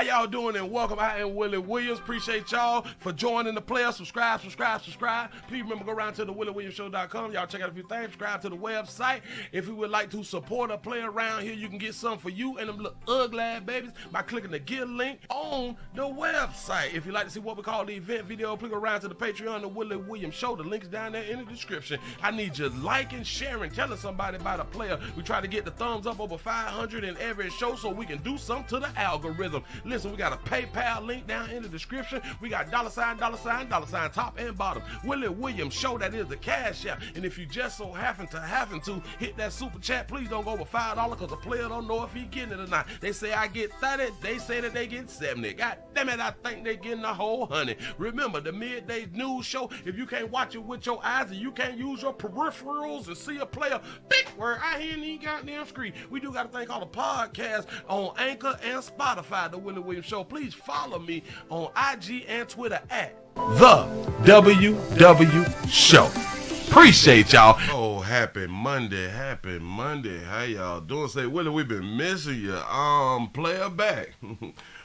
y'all doing and welcome. I am Willie Williams. Appreciate y'all for joining the player. Subscribe. Please remember, go around to the WillieWilliamsShow.com. Y'all check out a few things. Subscribe to the website. If you would like to support a player around here, you can get something for you and them little ugly ass babies by clicking the Get link on the website. If you'd like to see what we call the event video, please go around to the Patreon, the Willie Williams Show. The link's down there in the description. I need you liking, sharing, telling somebody about a player. We try to get the thumbs up over 500 in every show so we can do something to the algorithm. Listen, we got a PayPal link down in the description. We got $, top and bottom. Willie Williams Show, that is the cash app. And if you just so happen to hit that super chat, please don't go over $5 because the player don't know if he getting it or not. They say I get 30, they say that they get 70. God damn it, I think they getting a whole 100. Remember, the midday news show, if you can't watch it with your eyes and you can't use your peripherals and see a player, big word, I hear any goddamn screen. We do got a thing called a podcast on Anchor and Spotify, the Willie Williams Show. Please follow me on IG and Twitter at The WW Show. Appreciate y'all. Oh, happy Monday. How y'all doing? Say, Willie, we've been missing you. Player back.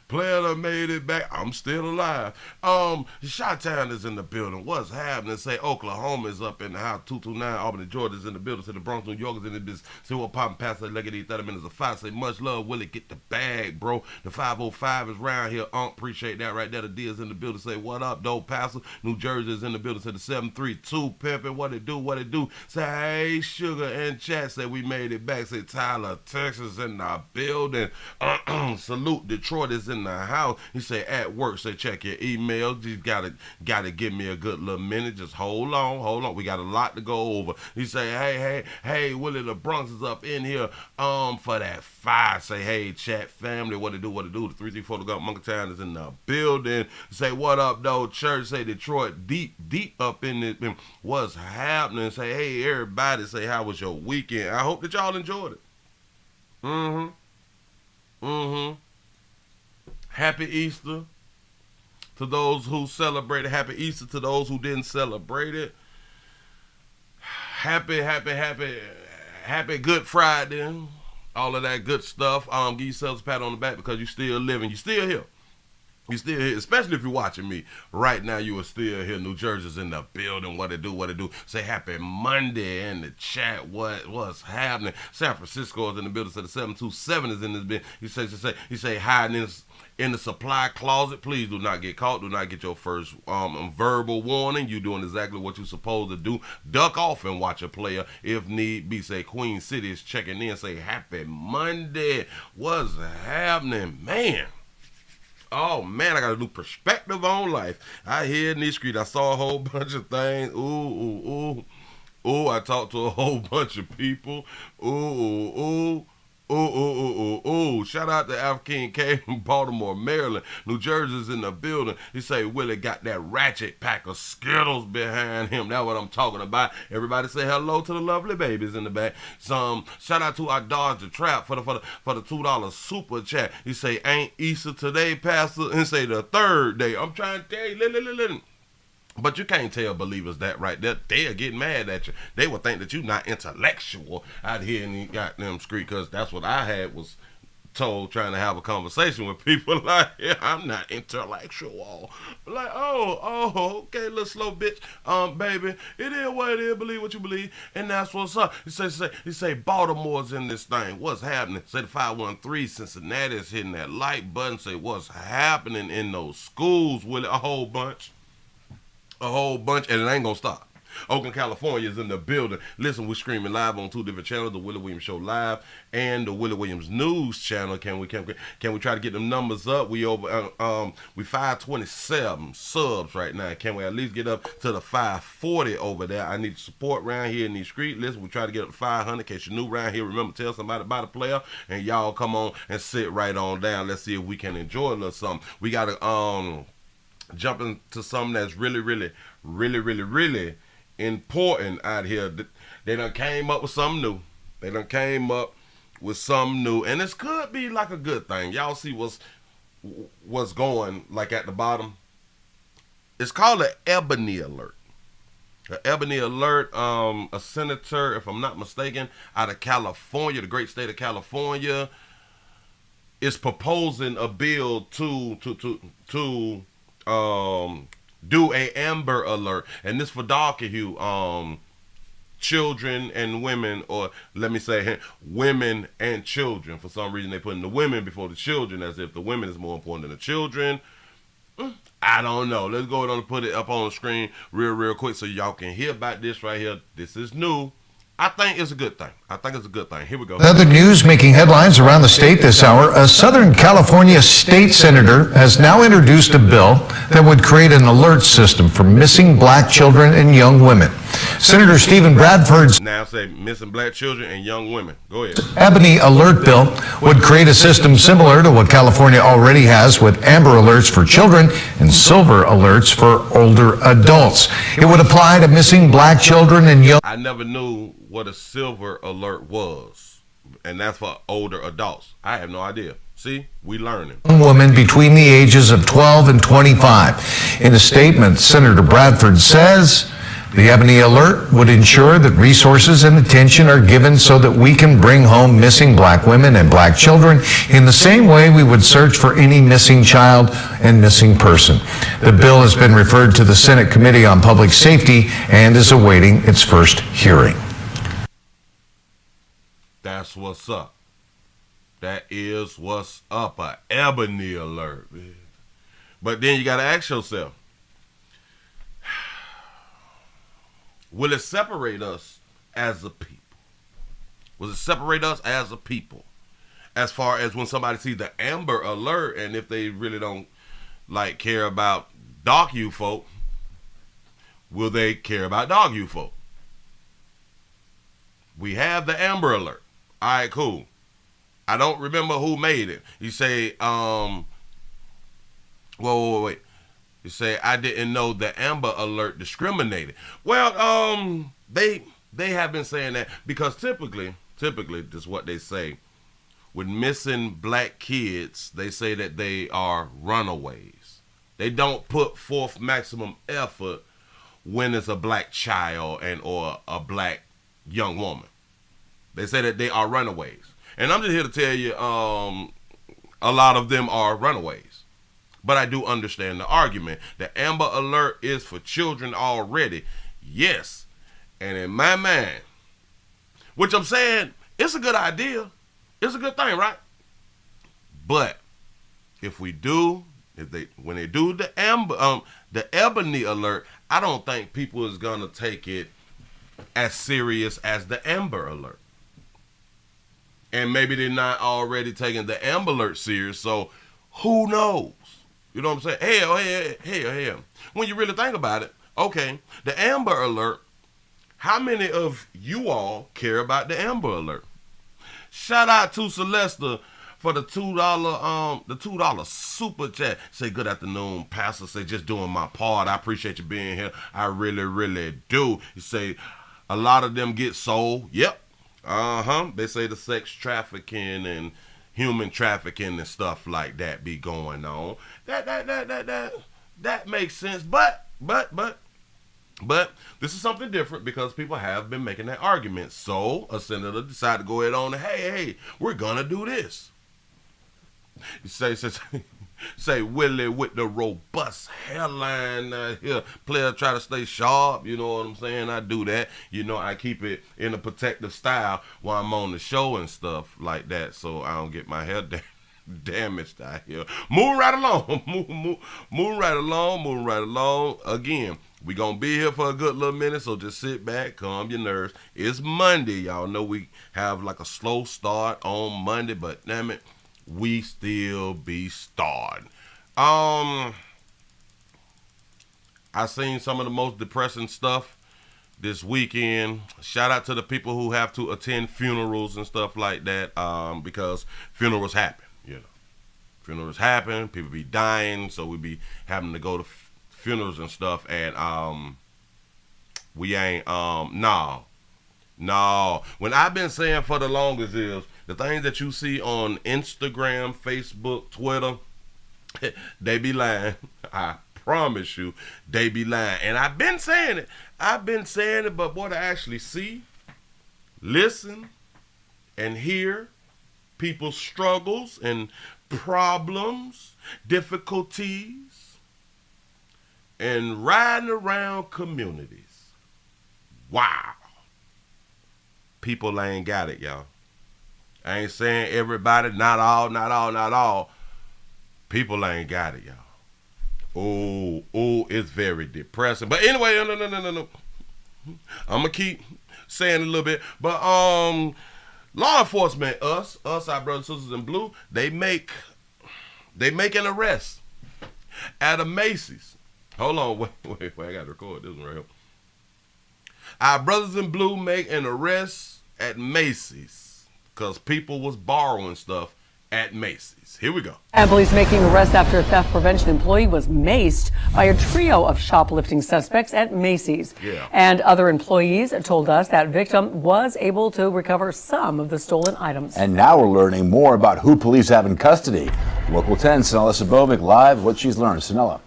Player done made it back. I'm still alive. Chi-Town is in the building. What's happening? Say Oklahoma is up in the house. 229 Albany, Georgia is in the building. Say the Bronx, New York is in the business. Say what poppin' past the leg of these 30 minutes of five. Say much love, Willie. Get the bag, bro. The 505 is round here. Appreciate that right there. The D is in the building. Say what up, dope pastor. New Jersey is in the building. Say the 732 pimpin'. What it do? Say hey, Sugar and chat. Say we made it back. Say Tyler, Texas in the building. Salute, Detroit is in the house. He say at work. Say check your email. You gotta give me a good little minute. Just hold on. We got a lot to go over. He say hey Willie, the Bronx is up in here for that 5. Say hey chat family, what it do? The 334 to go Monktown is in the building. Say what up though church. Say Detroit deep up in it. What's happening? Say hey everybody. Say how was your weekend? I hope that y'all enjoyed it. Happy Easter to those who celebrated. Happy Easter to those who didn't celebrate it. Happy Good Friday. All of that good stuff. Give yourselves a pat on the back because you're still living. You're still here. You still here, especially if you're watching me right now. You are still here. New Jersey's in the building. What it do? Say happy Monday in the chat. What's happening? San Francisco is in the building. So the 727 is in this building. He say hiding in the supply closet. Please do not get caught. Do not get your first verbal warning. You doing exactly what you're supposed to do. Duck off and watch a player if need be. Say Queen City is checking in. Say happy Monday. What's happening, man? Oh, man, I got a new perspective on life. I hear in these streets, I saw a whole bunch of things. Ooh, I talked to a whole bunch of people. Ooh. Shout out to African K from Baltimore, Maryland. New Jersey's in the building. He say Willie got that ratchet pack of Skittles behind him. That's what I'm talking about. Everybody say hello to the lovely babies in the back. Shout out to our Dodge the Trap for the $2 super chat. He say ain't Easter today, Pastor? And say the third day. I'm trying to tell you, but you can't tell believers that right there. They'll get mad at you. They will think that you're not intellectual out here in the goddamn street, because that's what I had was told trying to have a conversation with people like, yeah, I'm not intellectual. Like, oh, okay, little slow bitch. Baby, it is what it is. Believe what you believe, and that's what's up. He say Baltimore's in this thing. What's happening? Say the 513 Cincinnati is hitting that like button. Say what's happening in those schools, Willie? A whole bunch, and it ain't gonna stop. Oakland, California is in the building. Listen, we're streaming live on 2 different channels, the Willie Williams Show Live and the Willie Williams News channel. Can we try to get them numbers up? We 527 subs right now. Can we at least get up to the 540 over there? I need support around here in these streets. Listen, we try to get up to 500. In case you're new around here, remember, tell somebody about a player, and y'all come on and sit right on down. Let's see if we can enjoy a little something. We got to jump into something that's really important out here. They done came up with something new. And this could be like a good thing. Y'all see what's going like at the bottom. It's called an Ebony alert. An Ebony alert. A senator, if I'm not mistaken, out of California, the great state of California, is proposing a bill to do a Amber Alert, and this for Darkahue, children and women, or let me say women and children. For some reason they putting the women before the children, as if the women is more important than the children. I don't know. Let's go ahead and put it up on the screen real quick so y'all can hear about this right here. This is new. I think it's a good thing. Here we go. Other news making headlines around the state this hour. A Southern California state senator has now introduced a bill that would create an alert system for missing black children and young women. Senator Stephen Bradford's now say missing black children and young women. Go ahead. Ebony alert bill would create a system similar to what California already has, with amber alerts for children and silver alerts for older adults. It would apply to missing black children and young... I never knew what a silver alert was, and that's for older adults. I have no idea. See, we learning. Women between the ages of 12 and 25. In a statement, Senator Bradford says the Ebony Alert would ensure that resources and attention are given so that we can bring home missing black women and black children in the same way we would search for any missing child and missing person. The bill has been referred to the Senate Committee on Public Safety and is awaiting its first hearing. That's what's up. That is what's up. A Ebony Alert. But then you got to ask yourself, will it separate us as a people? Will it separate us as a people? As far as when somebody sees the Amber Alert, and if they really don't like care about Darkahue folk, will they care about Darkahue folk? We have the Amber Alert. All right, cool. I don't remember who made it. You say, wait. You say, I didn't know the Amber Alert discriminated. Well, they have been saying that because typically, this is what they say. With missing black kids, they say that they are runaways. They don't put forth maximum effort when it's a black child or a black young woman. They say that they are runaways. And I'm just here to tell you, a lot of them are runaways. But I do understand the argument. The Amber Alert is for children already. Yes. And in my mind, which I'm saying, it's a good idea. It's a good thing, right? But when they do the Ebony Alert, I don't think people is gonna take it as serious as the Amber Alert. And maybe they're not already taking the Amber Alert serious, so who knows? You know what I'm saying? Hell. When you really think about it, okay, the Amber Alert, how many of you all care about the Amber Alert? Shout out to Celeste for the $2 super chat. Say, good afternoon, Pastor. Say, just doing my part. I appreciate you being here. I really do. You say, a lot of them get sold. Yep. They say the sex trafficking and human trafficking and stuff like that be going on. That makes sense. But this is something different because people have been making that argument. So a senator decided to go ahead on and, hey, we're gonna do this. Say Willie with the robust hairline here. Player try to stay sharp, you know what I'm saying? I do that. You know, I keep it in a protective style while I'm on the show and stuff like that, so I don't get my hair damaged out here. Moving right along. Moving right along. Again, we gonna be here for a good little minute, so just sit back, calm your nerves. It's Monday. Y'all know we have like a slow start on Monday, but damn it, we still be starting. I seen some of the most depressing stuff this weekend. Shout out to the people who have to attend funerals and stuff like that, because funerals happen, you know. Funerals happen, people be dying, so we be having to go to funerals and stuff, and we ain't, no. When I've been saying for the longest is, the things that you see on Instagram, Facebook, Twitter, they be lying. I promise you, they be lying. And I've been saying it, but boy, to actually see, listen, and hear, people's struggles and problems, difficulties, and riding around communities. Wow. People ain't got it, y'all. I ain't saying everybody, not all. People ain't got it, y'all. Oh, it's very depressing. But anyway, no. I'm going to keep saying a little bit. But law enforcement, us, our brothers and sisters in blue, they make an arrest at a Macy's. Hold on, wait, I got to record this one right here. Our brothers in blue make an arrest at Macy's because people was borrowing stuff at Macy's. Here we go. And police making arrests after a theft prevention employee was maced by a trio of shoplifting suspects at Macy's. Yeah. And other employees told us that victim was able to recover some of the stolen items. And now we're learning more about who police have in custody. Local 10, Sanella Sabovic live, what she's learned. Sanella.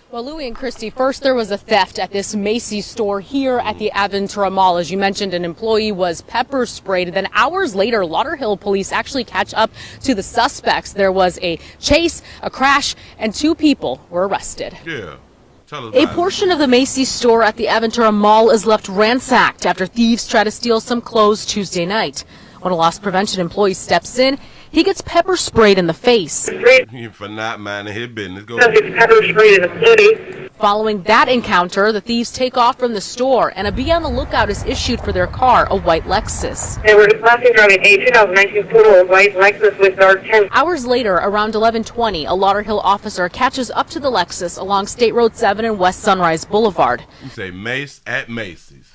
Well, Louie and Christy, first there was a theft at this Macy's store here at the Aventura Mall. As you mentioned, an employee was pepper sprayed. Then hours later, Lauderhill police actually catch up to the suspects. There was a chase, a crash, and 2 people were arrested. Yeah. Tell us A portion of the Macy's store at the Aventura Mall is left ransacked after thieves try to steal some clothes Tuesday night. When a loss prevention employee steps in, he gets pepper sprayed in the face. For not minding his business. Go Pepper sprayed in the city. Following that encounter, the thieves take off from the store, and a be on the lookout is issued for their car, a white Lexus. They were passing driving a 2019 Poodle white Lexus with dark tint. Hours later, around 11:20, a Lauderhill officer catches up to the Lexus along State Road 7 and West Sunrise Boulevard. You say Mace at Macy's.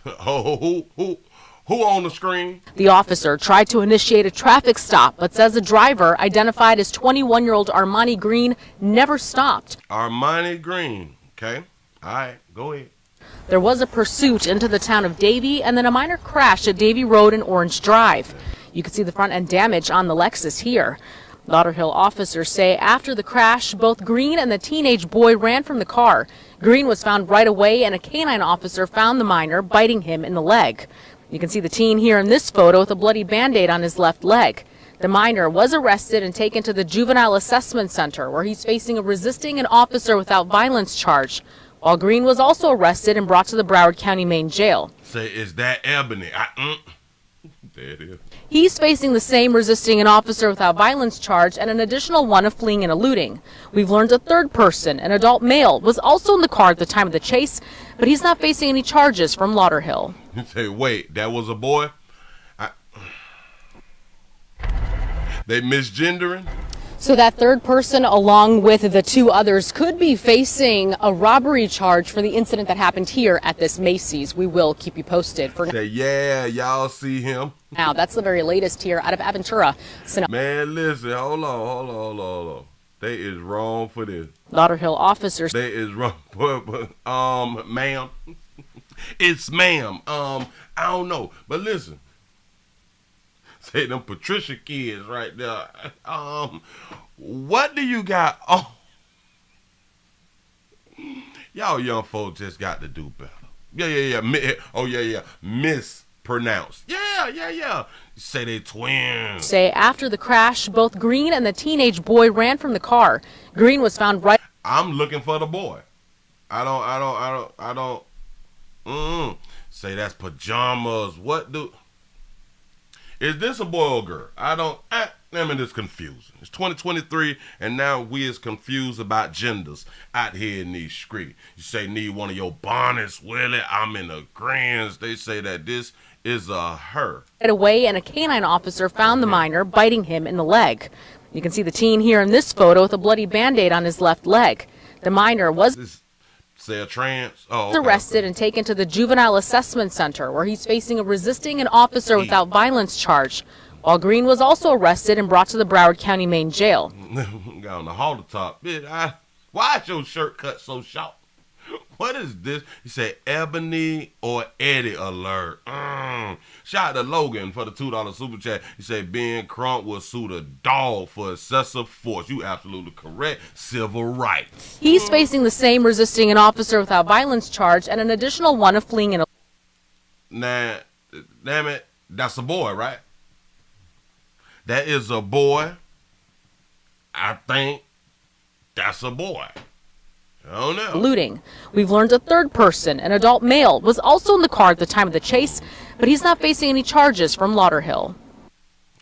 Who on the screen? The officer tried to initiate a traffic stop, but says the driver, identified as 21-year-old Armani Green, never stopped. Armani Green. Okay. All right. Go ahead. There was a pursuit into the town of Davie and then a minor crash at Davie Road and Orange Drive. You can see the front end damage on the Lexus here. Lauderhill officers say after the crash, both Green and the teenage boy ran from the car. Green was found right away, and a canine officer found the minor, biting him in the leg. You can see the teen here in this photo with a bloody Band-Aid on his left leg. The minor was arrested and taken to the Juvenile Assessment Center, where he's facing a resisting an officer without violence charge, while Green was also arrested and brought to the Broward County Main Jail. Say, is that Ebony? There it is. He's facing the same resisting an officer without violence charge and an additional one of fleeing and eluding. We've learned a third person, an adult male, was also in the car at the time of the chase, but he's not facing any charges from Lauderhill. You say, wait, that was a boy? They misgendering? So that third person, along with the 2 others, could be facing a robbery charge for the incident that happened here at this Macy's. We will keep you posted. For Say, yeah, y'all see him. now, that's the very latest here out of Aventura. Man, listen, hold on. They is wrong for this. Lauderhill officers. They is wrong. Ma'am. It's ma'am. I don't know. But listen. Say them Patricia kids right there. What do you got? Oh, y'all young folks just got to do better. Yeah. Mispronounced. Yeah. Say they twins. Say after the crash, both Green and the teenage boy ran from the car. Green was found right. I'm looking for the boy. I don't. Say that's pajamas. What do? Is this a boy or girl? It's confusing. It's 2023, and now we is confused about genders out here in these streets. You say need one of your bonnets, Willie. I'm in agreement. They say that this is a her. Right away, and a canine officer found the minor, biting him in the leg. You can see the teen here in this photo with a bloody Band-Aid on his left leg. The minor was Say a trans. arrested and taken to the Juvenile Assessment Center, where he's facing a resisting an officer without violence charge, while Green was also arrested and brought to the Broward County Main Jail. Got on the halter top. Why is your shirt cut so short? What is this? You say Ebony or Eddie alert. Shout out to Logan for the $2 super chat. You say Ben Crump will sue the dog for excessive force. You absolutely correct. Civil rights. He's facing the same resisting an officer without violence charge and an additional one of fleeing and Nah, damn it. That's a boy, right? that is a boy, I think that's a boy. I don't know. Looting. We've learned a third person, an adult male, was also in the car at the time of the chase, but he's not facing any charges from Lauderhill.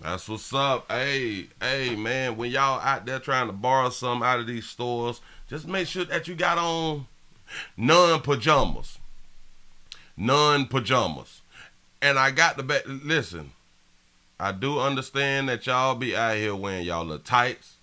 That's what's up. Hey, man, when y'all out there trying to borrow something out of these stores, just make sure that you got on non-pajamas. Non-pajamas. And I got to bet, listen, I do understand that y'all be out here wearing y'all little tights.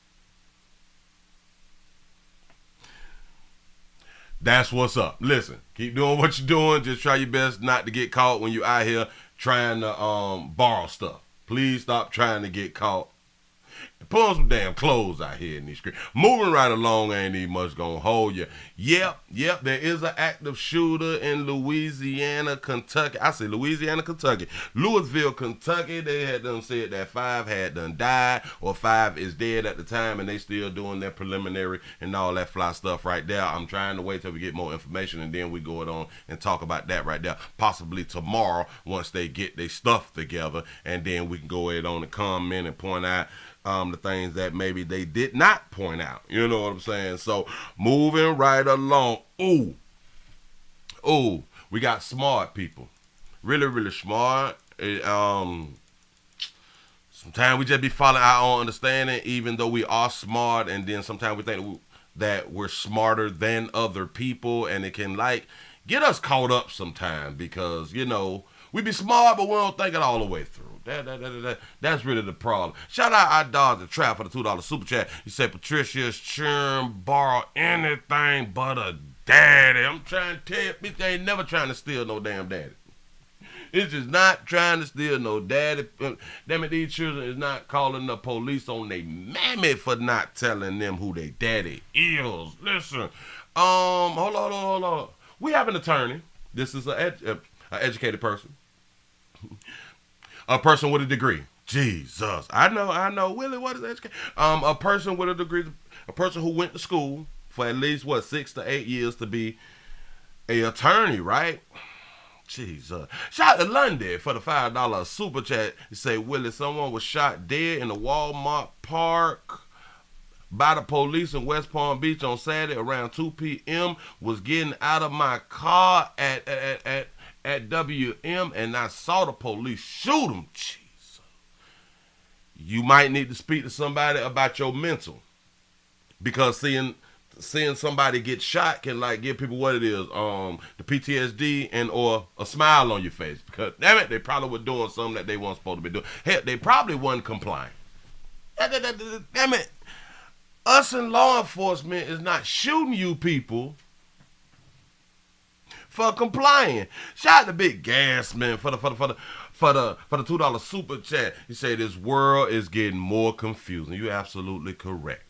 That's what's up. Listen, keep doing what you're doing. Just try your best not to get caught when you're out here trying to borrow stuff. Please stop trying to get caught. Put on some damn clothes out here in these streets. Moving right along, ain't even much gonna hold you. Yep, there is an active shooter in Louisiana, Kentucky. I say Louisiana, Kentucky. Louisville, Kentucky. They had done said that 5 had done died, or 5 is dead at the time, and they still doing their preliminary and all that fly stuff right there. I'm trying to wait till we get more information, and then we go it on and talk about that right there. Possibly tomorrow, once they get their stuff together, and then we can go ahead on and comment and point out the things that maybe they did not point out. You know what I'm saying? So moving right along. Ooh, we got smart people. Really, really smart. Sometimes we just be following our own understanding, even though we are smart, and then sometimes we think that we're smarter than other people, and it can like get us caught up sometimes because, you know, we be smart, but we don't think it all the way through. That's really the problem. Shout out our dog the Trap for the $2 super chat. He said Patricia's churn borrow anything but a daddy. I'm trying to tell you, bitch, they ain't never trying to steal no damn daddy. It's just not trying to steal no daddy. Damn it, these children is not calling the police on they mammy for not telling them who they daddy is. Listen, hold on. We have an attorney. This is an educated person. A person with a degree. Jesus. I know. Willie, what is education? A person with a degree, a person who went to school for at least, 6 to 8 years to be a attorney, right? Jesus. Shout out to Lundy for the $5 super chat. He say, Willie, someone was shot dead in the Walmart park by the police in West Palm Beach on Saturday around 2 p.m. Was getting out of my car at WM, and I saw the police shoot him. Jesus. You might need to speak to somebody about your mental, because seeing somebody get shot can like give people what it is, the PTSD and or a smile on your face, because damn it, they probably were doing something that they weren't supposed to be doing. Hell, they probably wasn't complying. Damn it, us in law enforcement is not shooting you people for complying. Shout out to Big Gas Man for the $2 super chat. He said this world is getting more confusing. You're absolutely correct.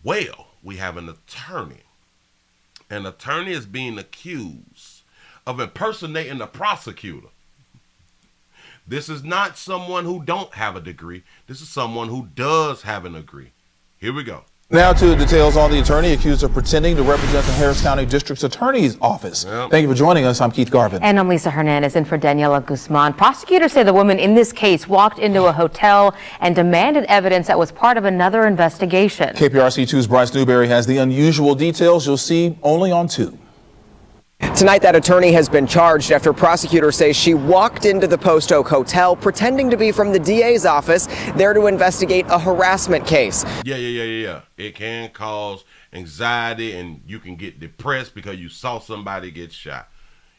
Well, we have an attorney. An attorney is being accused of impersonating the prosecutor. This is not someone who don't have a degree. This is someone who does have a degree. Here we go. Now to the details on the attorney accused of pretending to represent the Harris County District's Attorney's Office. Yep. Thank you for joining us. I'm Keith Garvin. And I'm Lisa Hernandez in for Daniela Guzman. Prosecutors say the woman in this case walked into a hotel and demanded evidence that was part of another investigation. KPRC2's Bryce Newberry has the unusual details you'll see only on 2. Tonight, that attorney has been charged after prosecutors say she walked into the Post Oak Hotel pretending to be from the DA's office there to investigate a harassment case. Yeah. It can cause anxiety, and you can get depressed because you saw somebody get shot.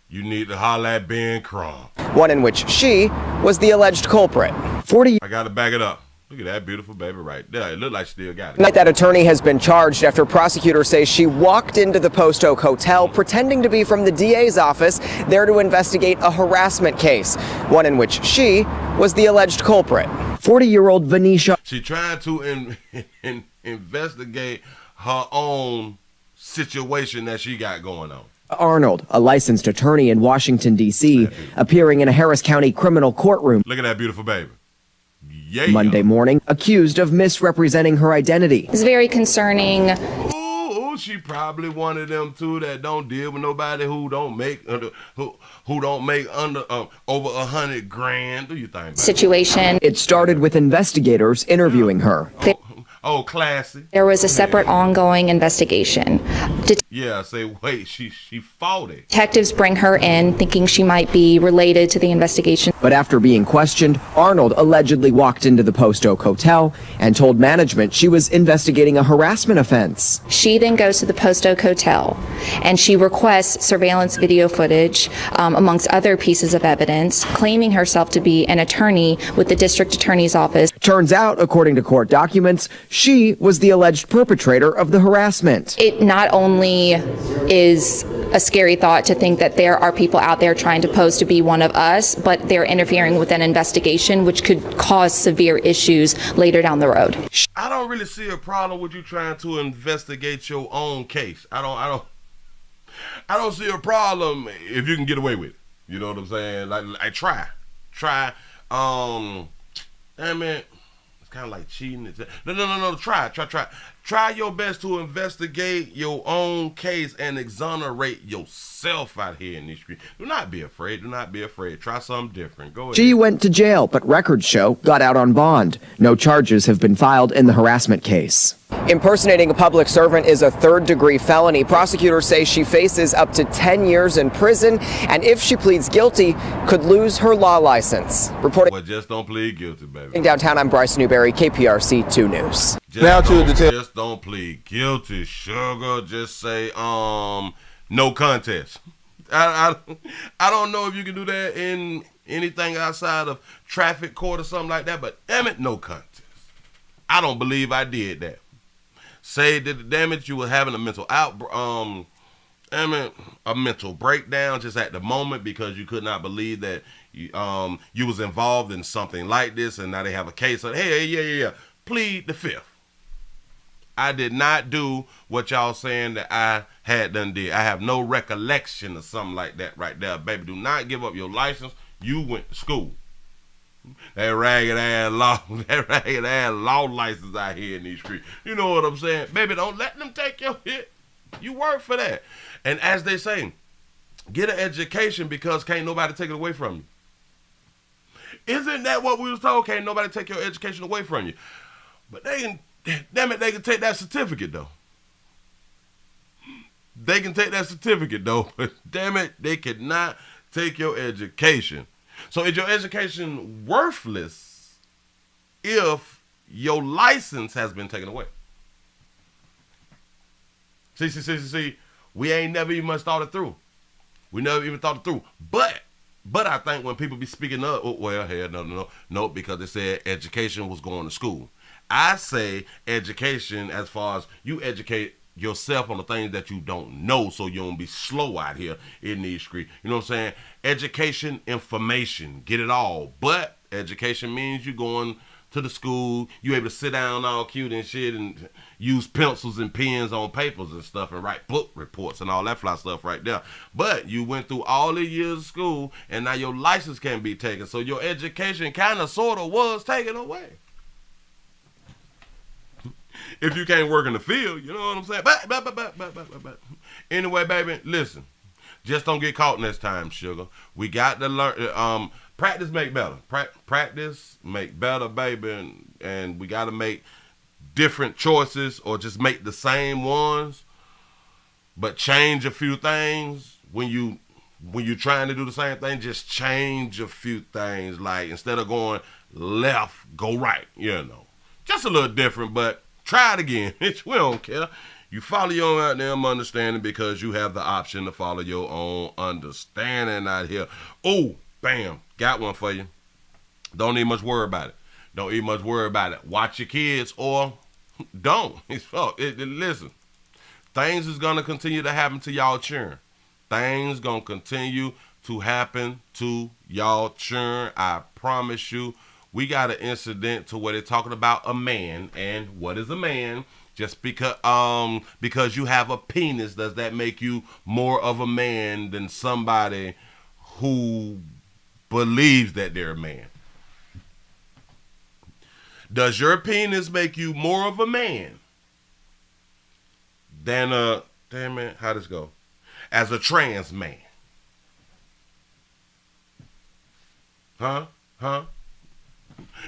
You need to holler at Ben Crum. One in which she was the alleged culprit. I got to back it up. Look at that beautiful baby right there. It looked like she still got it. Tonight, that attorney has been charged after prosecutors say she walked into the Post Oak Hotel pretending to be from the DA's office there to investigate a harassment case. One in which she was the alleged culprit. 40-year-old Venetia. She tried to investigate her own situation that she got going on. Arnold, a licensed attorney in Washington, D.C., appearing in a Harris County criminal courtroom. Look at that beautiful baby. Yeah. Monday morning, accused of misrepresenting her identity. It's very concerning. Ooh, she probably one of them too that don't deal with nobody who don't make who don't make under over $100,000. Do you think? Situation. It started with investigators interviewing her. Oh, classy. There was a separate ongoing investigation. Yeah, say, wait, she fought it. Detectives bring her in thinking she might be related to the investigation. But after being questioned, Arnold allegedly walked into the Post Oak Hotel and told management she was investigating a harassment offense. She then goes to the Post Oak Hotel and she requests surveillance video footage, amongst other pieces of evidence, claiming herself to be an attorney with the district attorney's office. Turns out, according to court documents, she was the alleged perpetrator of the harassment. It not only is a scary thought to think that there are people out there trying to pose to be one of us, but they're interfering with an investigation which could cause severe issues later down the road. I don't really see a problem with you trying to investigate your own case. I don't see a problem if you can get away with it. You know what I'm saying? Like try. I mean, it's kind of like cheating. No. Try your best to investigate your own case and exonerate yourself out here in these streets. Do not be afraid. Try something different. Go ahead. She went to jail, but records show got out on bond. No charges have been filed in the harassment case. Impersonating a public servant is a third-degree felony. Prosecutors say she faces up to 10 years in prison, and if she pleads guilty, could lose her law license. Reporting. Well, just don't plead guilty, baby. Downtown, I'm Bryce Newberry, KPRC 2 News. Now to the detail. Just don't plead guilty, sugar. Just say no contest. I don't know if you can do that in anything outside of traffic court or something like that, but damn it, no contest. I don't believe I did that. Say that the damage you were having a mental a mental breakdown just at the moment because you could not believe that you was involved in something like this, and now they have a case of yeah. Plead the fifth. I did not do what y'all saying that I had done did. I have no recollection of something like that right there. Baby, do not give up your license. You went to school. That ragged ass law license out here in these streets. You know what I'm saying? Baby, don't let them take your hit. You work for that. And as they say, get an education because can't nobody take it away from you. Isn't that what we was told? Can't nobody take your education away from you. But they can take that certificate though. They can take that certificate though, but damn it, they cannot take your education. So is your education worthless if your license has been taken away? See, we ain't never even thought it through. We never even thought it through. But I think when people be speaking up, no, because they said education was going to school. I say education as far as you educate yourself on the things that you don't know so you don't be slow out here in these streets. You know what I'm saying? Education, information, get it all. But education means you going to the school, you able to sit down all cute and shit and use pencils and pens on papers and stuff and write book reports and all that fly stuff right there. But you went through all the years of school and now your license can't be taken. So your education kind of sort of was taken away. If you can't work in the field, you know what I'm saying? But anyway, baby, listen. Just don't get caught next time, sugar. We got to learn. Practice make better. Practice make better, baby. And we got to make different choices or just make the same ones, but change a few things. When you're trying to do the same thing, just change a few things. Like instead of going left, go right. You know, just a little different, but try it again. We don't care. You follow your own goddamn understanding because you have the option to follow your own understanding out here. Oh, bam. Got one for you. Don't even much worry about it. Watch your kids or don't. Listen, things is going to continue to happen to y'all children. Things going to continue to happen to y'all children. I promise you. We got an incident to where they're talking about a man. And what is a man? Just because you have a penis, does that make you more of a man than somebody who believes that they're a man? Does your penis make you more of a man than damn it, how this go? As a trans man. Huh?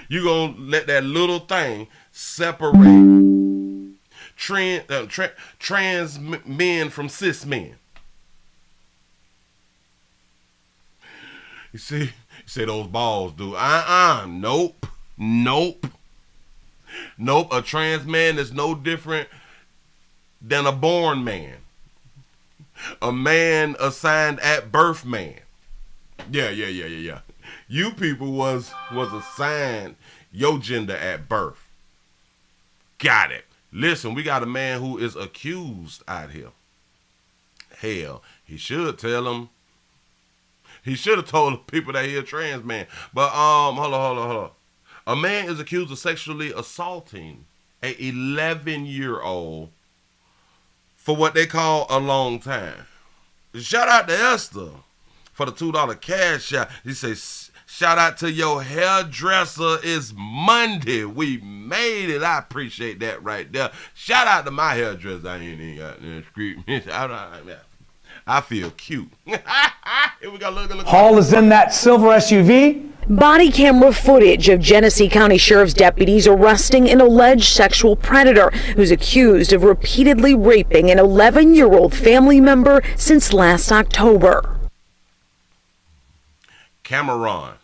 You gonna let that little thing separate trans men from cis men? You see those balls, dude. Nope. A trans man is no different than a born man. A man assigned at birth man. Yeah. You people was assigned your gender at birth. Got it. Listen, we got a man who is accused out here. Hell, he should tell them. He should have told the people that he a trans man. But hold on. A man is accused of sexually assaulting a 11-year-old for what they call a long time. Shout out to Esther for the $2 cash out. He says, shout out to your hairdresser. It's Monday. We made it. I appreciate that right there. Shout out to my hairdresser. I ain't even got no scream. I feel cute. Here we go. Look. Hall is in that silver SUV. Body camera footage of Genesee County Sheriff's deputies arresting an alleged sexual predator who's accused of repeatedly raping an 11-year-old family member since last October. Cameron.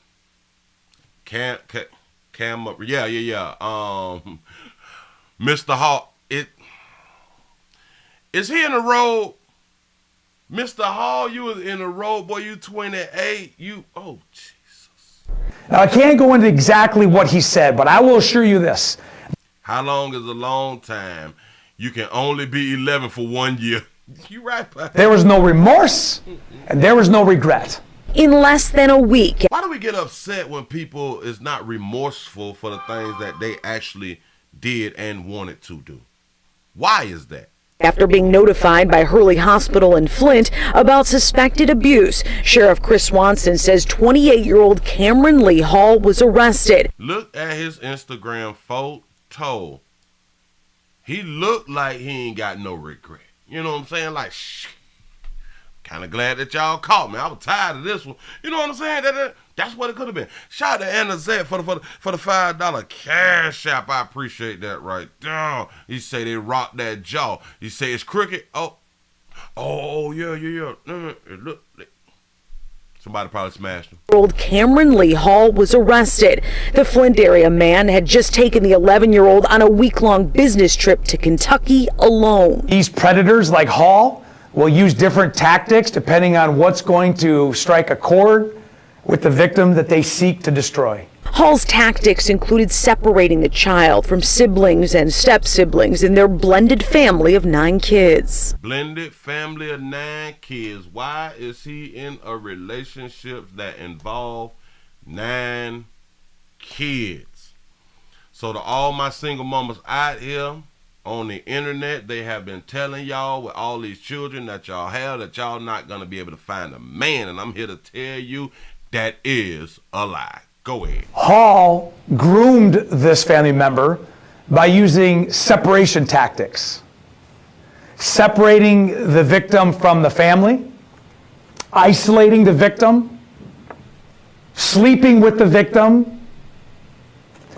Yeah. Mr. Hall. Is he in the road? Mr. Hall, you was in the road, boy. You 28. Oh, Jesus. Now, I can't go into exactly what he said, but I will assure you this. How long is a long time? You can only be 11 for 1 year. You right, buddy. There was no remorse, and there was no regret. In less than a week. Why do we get upset when people is not remorseful for the things that they actually did and wanted to do? Why is that? After being notified by Hurley Hospital in Flint about suspected abuse, Sheriff Chris Swanson says 28-year-old Cameron Lee Hall was arrested. Look at his Instagram photo. He looked like he ain't got no regret. You know what I'm saying? Like, kind of glad that y'all caught me. I was tired of this one. You know what I'm saying? That's what it could have been. Shout out to Anna Zed for the $5 cash app. I appreciate that right there. He say they rocked that jaw. He say it's crooked. Oh yeah. Look. Somebody probably smashed him. Old Cameron Lee Hall was arrested. The Flint area man had just taken the 11-year-old on a week-long business trip to Kentucky alone. These predators like Hall will use different tactics depending on what's going to strike a chord with the victim that they seek to destroy. Hall's tactics included separating the child from siblings and step-siblings in their blended family of 9 kids. Blended family of 9 kids. Why is he in a relationship that involve 9 kids? So to all my single mamas out here on the internet, they have been telling y'all with all these children that y'all have that y'all not going to be able to find a man. And I'm here to tell you that is a lie. Go ahead. Hall groomed this family member by using separation tactics. Separating the victim from the family, isolating the victim, sleeping with the victim,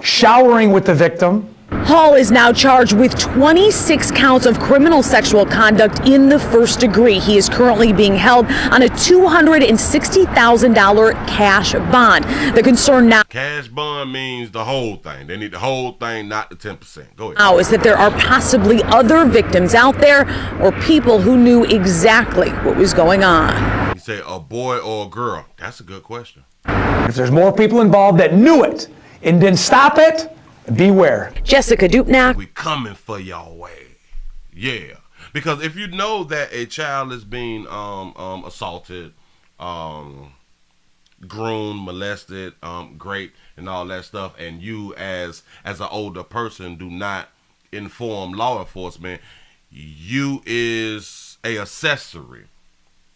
showering with the victim. Hall is now charged with 26 counts of criminal sexual conduct in the first degree. He is currently being held on a $260,000 cash bond. The concern now... Cash bond means the whole thing. They need the whole thing, not the 10%. Go ahead. Now is that there are possibly other victims out there or people who knew exactly what was going on. You say a boy or a girl. That's a good question. If there's more people involved that knew it and didn't stop it, beware. Jessica Dupnack. We coming for y'all way. Yeah. Because if you know that a child is being assaulted, groomed, molested, raped, and all that stuff, and you as an older person do not inform law enforcement, you is a accessory.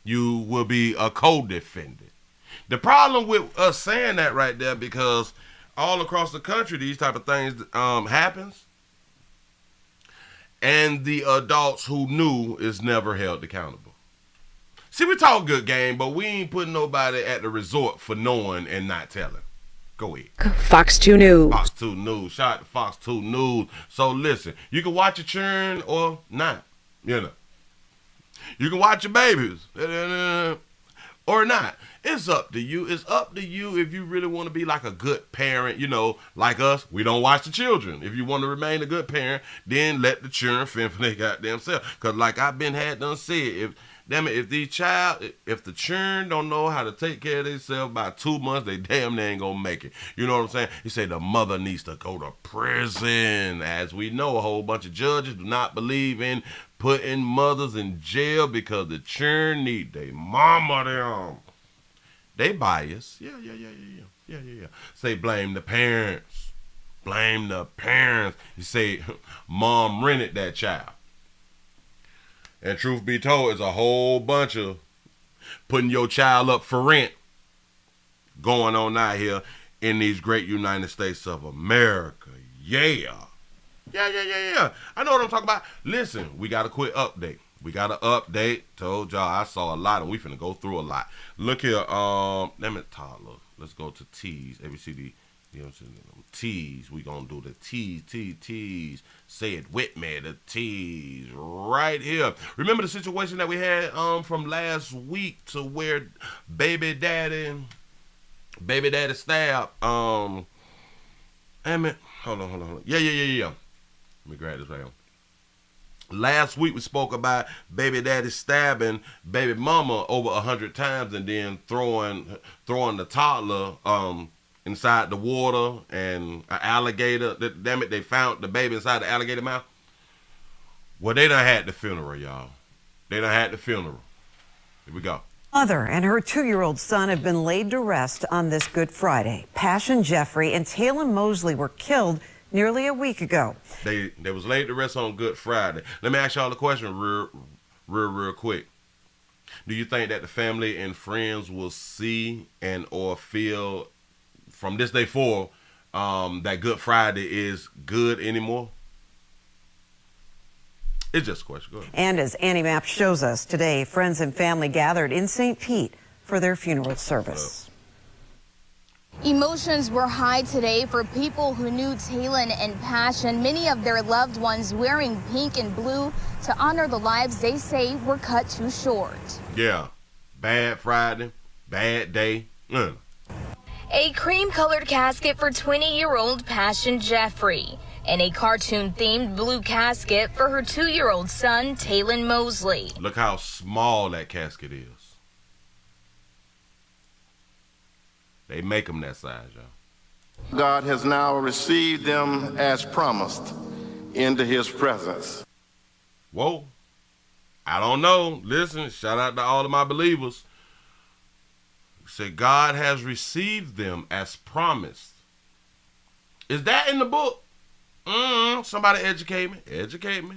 You will be a co-defendant. The problem with us saying that right there, because all across the country, these type of things happens. and the adults who knew is never held accountable. See, we talk good game, but we ain't putting nobody at the resort for knowing and not telling. Go ahead. Fox 2 News. Fox 2 News. Shout out to Fox 2 News. So listen, you can watch your children or not. You know. You can watch your babies or not. It's up to you. It's up to you if you really want to be like a good parent. You know, like us, we don't watch the children. If you want to remain a good parent, then let the children fend for their goddamn self. Because like I've been had done said, if the children don't know how to take care of themselves by 2 months, they damn near ain't gonna make it. You know what I'm saying? You say the mother needs to go to prison. As we know, a whole bunch of judges do not believe in putting mothers in jail because the children need their mama them. They bias. Yeah. Say blame the parents. Blame the parents. You say mom rented that child. And truth be told, it's a whole bunch of putting your child up for rent going on out here in these great United States of America. Yeah. I know what I'm talking about. Listen, we got a quick update. Told y'all I saw a lot and we finna go through a lot. Look here, toddler. Let's go to T's. ABCD. You know what I'm saying? T's. We gonna do the T's. Say it with me. The T's right here. Remember the situation that we had from last week to where baby daddy stabbed hold on. Yeah. Let me grab this right here. Last week we spoke about baby daddy stabbing baby mama over 100 times and then throwing the toddler inside the water and an alligator. Damn it, they found the baby inside the alligator mouth. Well, they done had the funeral, y'all. Here we go. Mother and her 2-year-old son have been laid to rest on this Good Friday. Passion Jeffrey and Taylon Mosley were killed nearly a week ago. They was laid to rest on Good Friday. Let me ask y'all a question real quick. Do you think that the family and friends will see and or feel from this day forward that Good Friday is good anymore? It's just a question. Go ahead. And as Annie Mapp shows us today, friends and family gathered in St. Pete for their funeral service. Emotions were high today for people who knew Taylon and Passion, many of their loved ones wearing pink and blue to honor the lives they say were cut too short. Yeah, bad Friday, bad day. A cream-colored casket for 20-year-old Passion Jeffrey and a cartoon-themed blue casket for her 2-year-old son, Taylon Mosley. Look how small that casket is. They make them that size, y'all. God has now received them as promised into his presence. Whoa. I don't know. Listen, shout out to all of my believers. Say God has received them as promised. Is that in the book? Somebody educate me.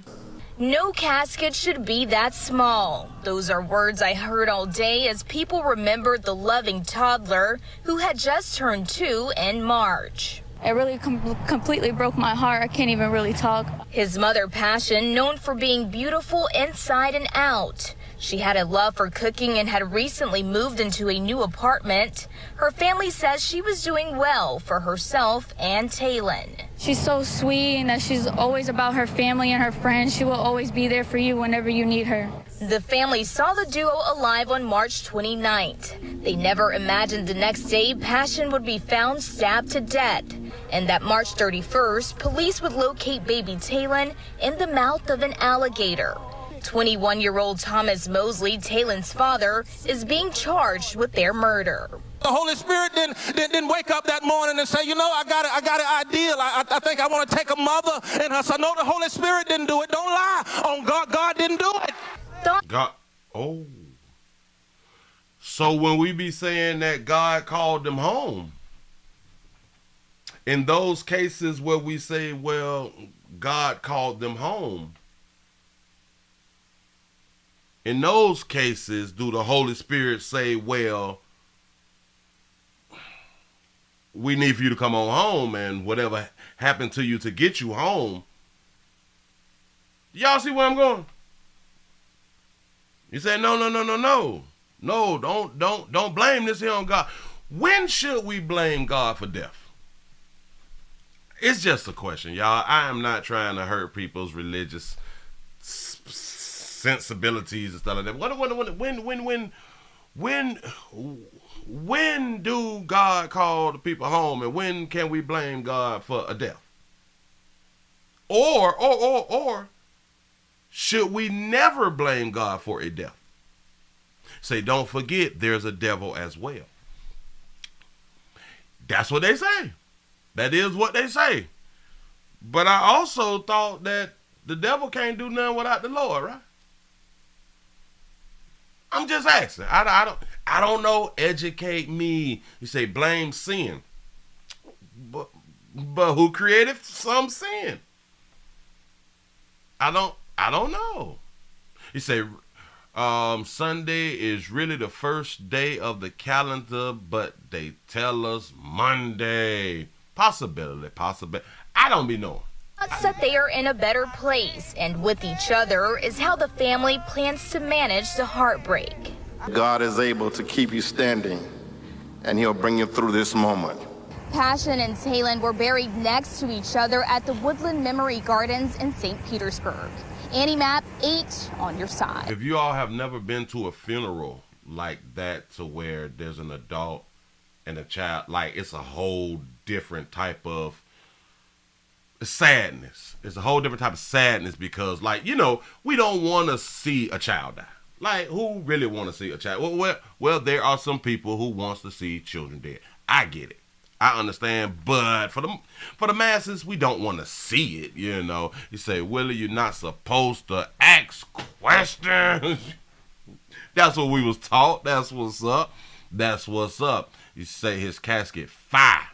No casket should be that small. Those are words I heard all day as people remembered the loving toddler who had just turned 2 in March. It really completely broke my heart. I can't even really talk. His mother, Passion, known for being beautiful inside and out. She had a love for cooking and had recently moved into a new apartment. Her family says she was doing well for herself and Taylon. She's so sweet and that she's always about her family and her friends. She will always be there for you whenever you need her. The family saw the duo alive on March 29th. They never imagined the next day Passion would be found stabbed to death, and that March 31st, police would locate baby Taylon in the mouth of an alligator. 21-year-old Thomas Mosley, Taylon's father, is being charged with their murder. The Holy Spirit didn't wake up that morning and say, you know, I got an ideal. I think I want to take a mother and her son. No, the Holy Spirit didn't do it. Don't lie on God. God didn't do it. God. Oh. So when we be saying that God called them home, in those cases where we say, well, God called them home, in those cases, do the Holy Spirit say, well, we need for you to come on home and whatever happened to you to get you home, Y'all see where I'm going? You say, no, don't blame this here on God. When should we blame God for death? It's just a question, y'all. I am not trying to hurt people's religious sensibilities and stuff like that. When do God call the people home, and when can we blame God for a death? Or should we never blame God for a death? Say, don't forget there's a devil as well. That's what they say. That is what they say. But I also thought that the devil can't do nothing without the Lord, right? I'm just asking. I don't know. Educate me. You say blame sin. But who created some sin? I don't know. You say Sunday is really the first day of the calendar, but they tell us Monday. Possibility. I don't be knowing. That they are in a better place and with each other is how the family plans to manage the heartbreak. God is able to keep you standing, and he'll bring you through this moment. Passion and Talon were buried next to each other at the Woodland Memory Gardens in St. Petersburg. Annie Map 8 on your side. If you all have never been to a funeral like that, to where there's an adult and a child, like, it's a whole different type of sadness. It's a whole different type of sadness because, like, you know, we don't want to see a child die. Like, who really want to see a child? Well, there are some people who wants to see children dead. I get it. I understand, but for the masses, we don't want to see it, you know. You say, Willie, you're not supposed to ask questions. That's what we was taught. That's what's up. That's what's up. You say his casket fire.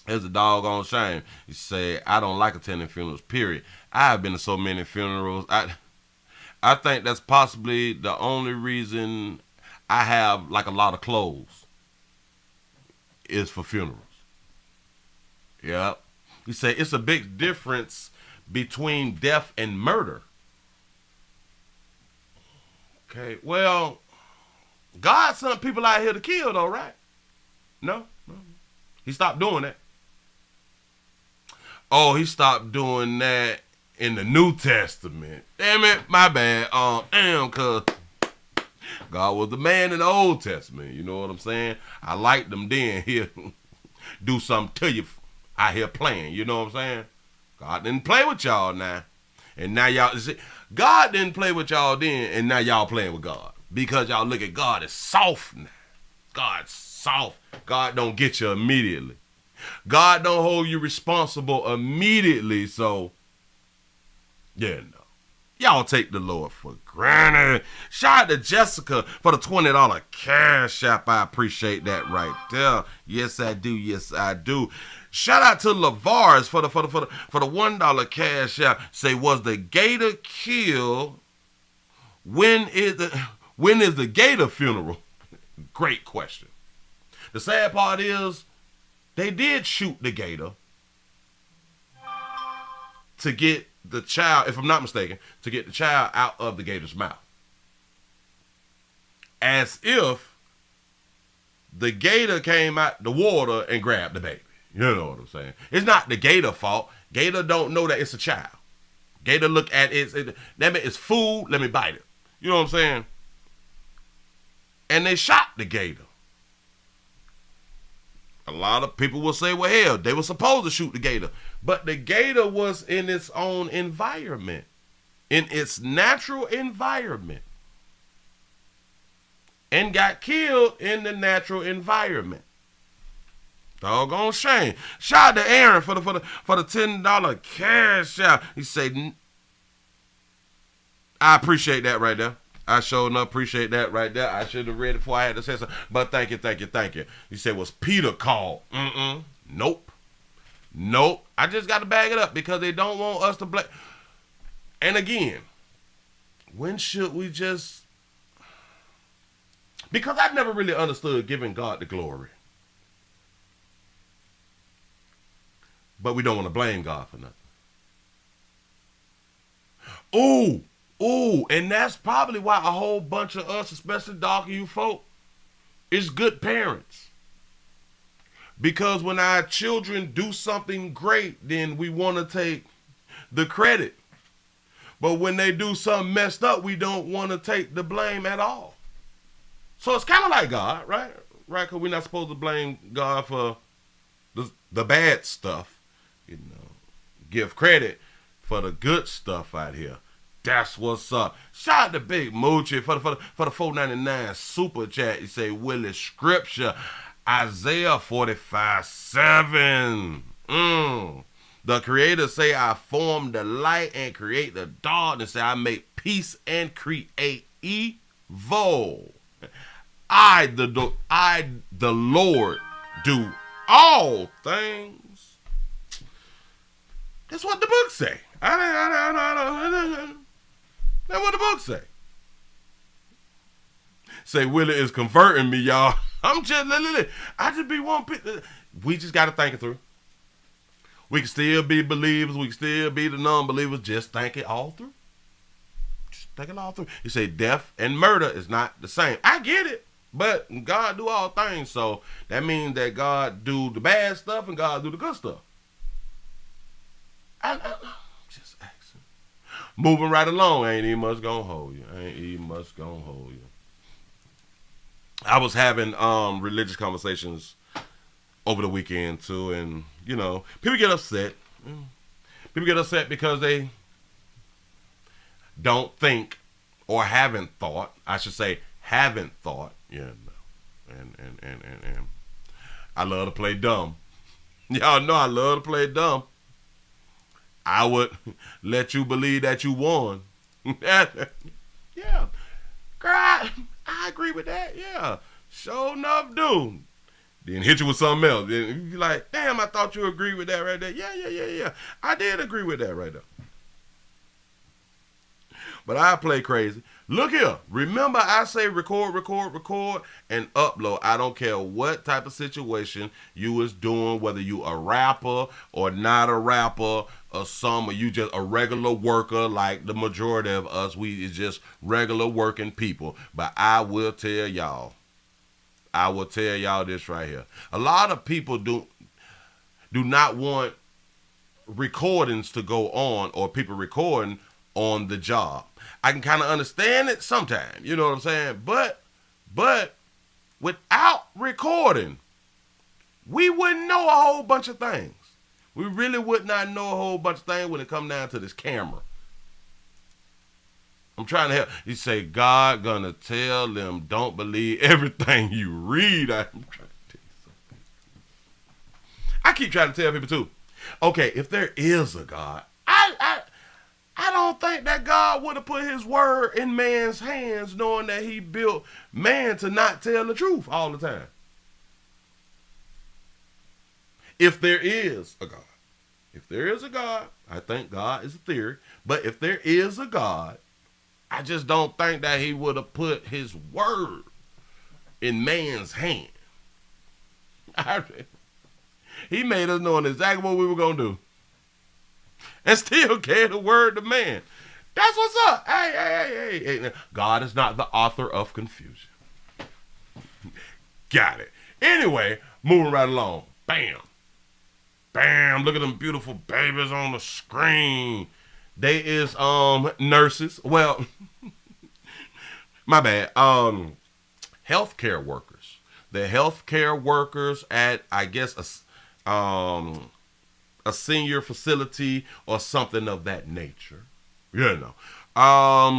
It's a doggone shame. You say, I don't like attending funerals, period. I have been to so many funerals. I think that's possibly the only reason I have, like, a lot of clothes is for funerals. Yep. You say it's a big difference between death and murder. Okay, well, God sent people out here to kill, though, right? No. He stopped doing that. Oh, he stopped doing that in the New Testament. Damn it, my bad. Cause God was the man in the Old Testament. You know what I'm saying? I liked them then. He'll do something to you out here playing. You know what I'm saying? God didn't play with y'all now. And now y'all, see, God didn't play with y'all then, and now y'all playing with God. Because y'all look at God as soft now. God's soft. God don't get you immediately. God don't hold you responsible immediately. So, yeah, no. Y'all take the Lord for granted. Shout out to Jessica for the $20 cash app. I appreciate that right there. Yes, I do. Yes, I do. Shout out to LeVars for the $1 cash app. Say, was the gator killed? When is the gator funeral? Great question. The sad part is they did shoot the gator to get the child, if I'm not mistaken, to get the child out of the gator's mouth. As if the gator came out the water and grabbed the baby. You know what I'm saying? It's not the gator fault. Gator don't know that it's a child. Gator look at it, that means it's food, let me bite it. You know what I'm saying? And they shot the gator. A lot of people will say, well, hell, they were supposed to shoot the gator. But the gator was in its own environment, in its natural environment, and got killed in the natural environment. Doggone shame. Shout out to Aaron for the $10 cash out. He said, I appreciate that right there. I sure enough appreciate that right there. I should have read it before I had to say something. But thank you. He said, was Peter called? Nope. I just got to bag it up because they don't want us to blame. And again, when should we just... Because I've never really understood giving God the glory. But we don't want to blame God for nothing. Ooh, and that's probably why a whole bunch of us, especially darker you folk, is good parents. Because when our children do something great, then we want to take the credit. But when they do something messed up, we don't want to take the blame at all. So it's kind of like God, right? Right? Because we're not supposed to blame God for the bad stuff. You know, give credit for the good stuff out here. That's what's up. Shout out to Big Moochie for the $4.99 super chat. You say, Willie, scripture, Isaiah 45:7. The creator say, I form the light and create the darkness. Say, I make peace and create evil. I, the Lord, do all things. That's what the book say. That's what the book say. Say, Willie is converting me, y'all. I'm just, I just be one. We just got to think it through. We can still be believers. We can still be the non-believers. Just think it all through. Just think it all through. You say death and murder is not the same. I get it. But God do all things. So that means that God do the bad stuff and God do the good stuff. I'm just asking. Moving right along. Ain't even much gonna hold you. I was having religious conversations over the weekend too, and you know, people get upset. People get upset because they don't think or haven't thought. I should say haven't thought. Yeah, no. And I love to play dumb. Y'all know I love to play dumb. I would let you believe that you won. Yeah. Girl, I agree with that. Yeah. Sure enough, dude. Then hit you with something else. Then you like, damn, I thought you agreed with that right there. Yeah. I did agree with that right there. But I play crazy. Look here. Remember, I say record, and upload. I don't care what type of situation you is doing, whether you a rapper or not a rapper or or you just a regular worker like the majority of us. We is just regular working people. But I will tell y'all this right here. A lot of people do not want recordings to go on or people recording on the job. I can kind of understand it sometimes, you know what I'm saying? But without recording, we wouldn't know a whole bunch of things. We really would not know a whole bunch of things when it comes down to this camera. I'm trying to help. You say, God gonna tell them, don't believe everything you read. I'm trying to tell you something. I keep trying to tell people too. Okay, if there is a God, I don't think that God would have put his word in man's hands knowing that he built man to not tell the truth all the time. If there is a God, I think God is a theory, but if there is a God, I just don't think that he would have put his word in man's hand. He made us know exactly what we were going to do. And still gave the word to man. That's what's up. Hey. God is not the author of confusion. Got it. Anyway, moving right along. Bam. Look at them beautiful babies on the screen. They is nurses. Well, my bad. Healthcare workers. The healthcare workers at, I guess, a senior facility or something of that nature. You know.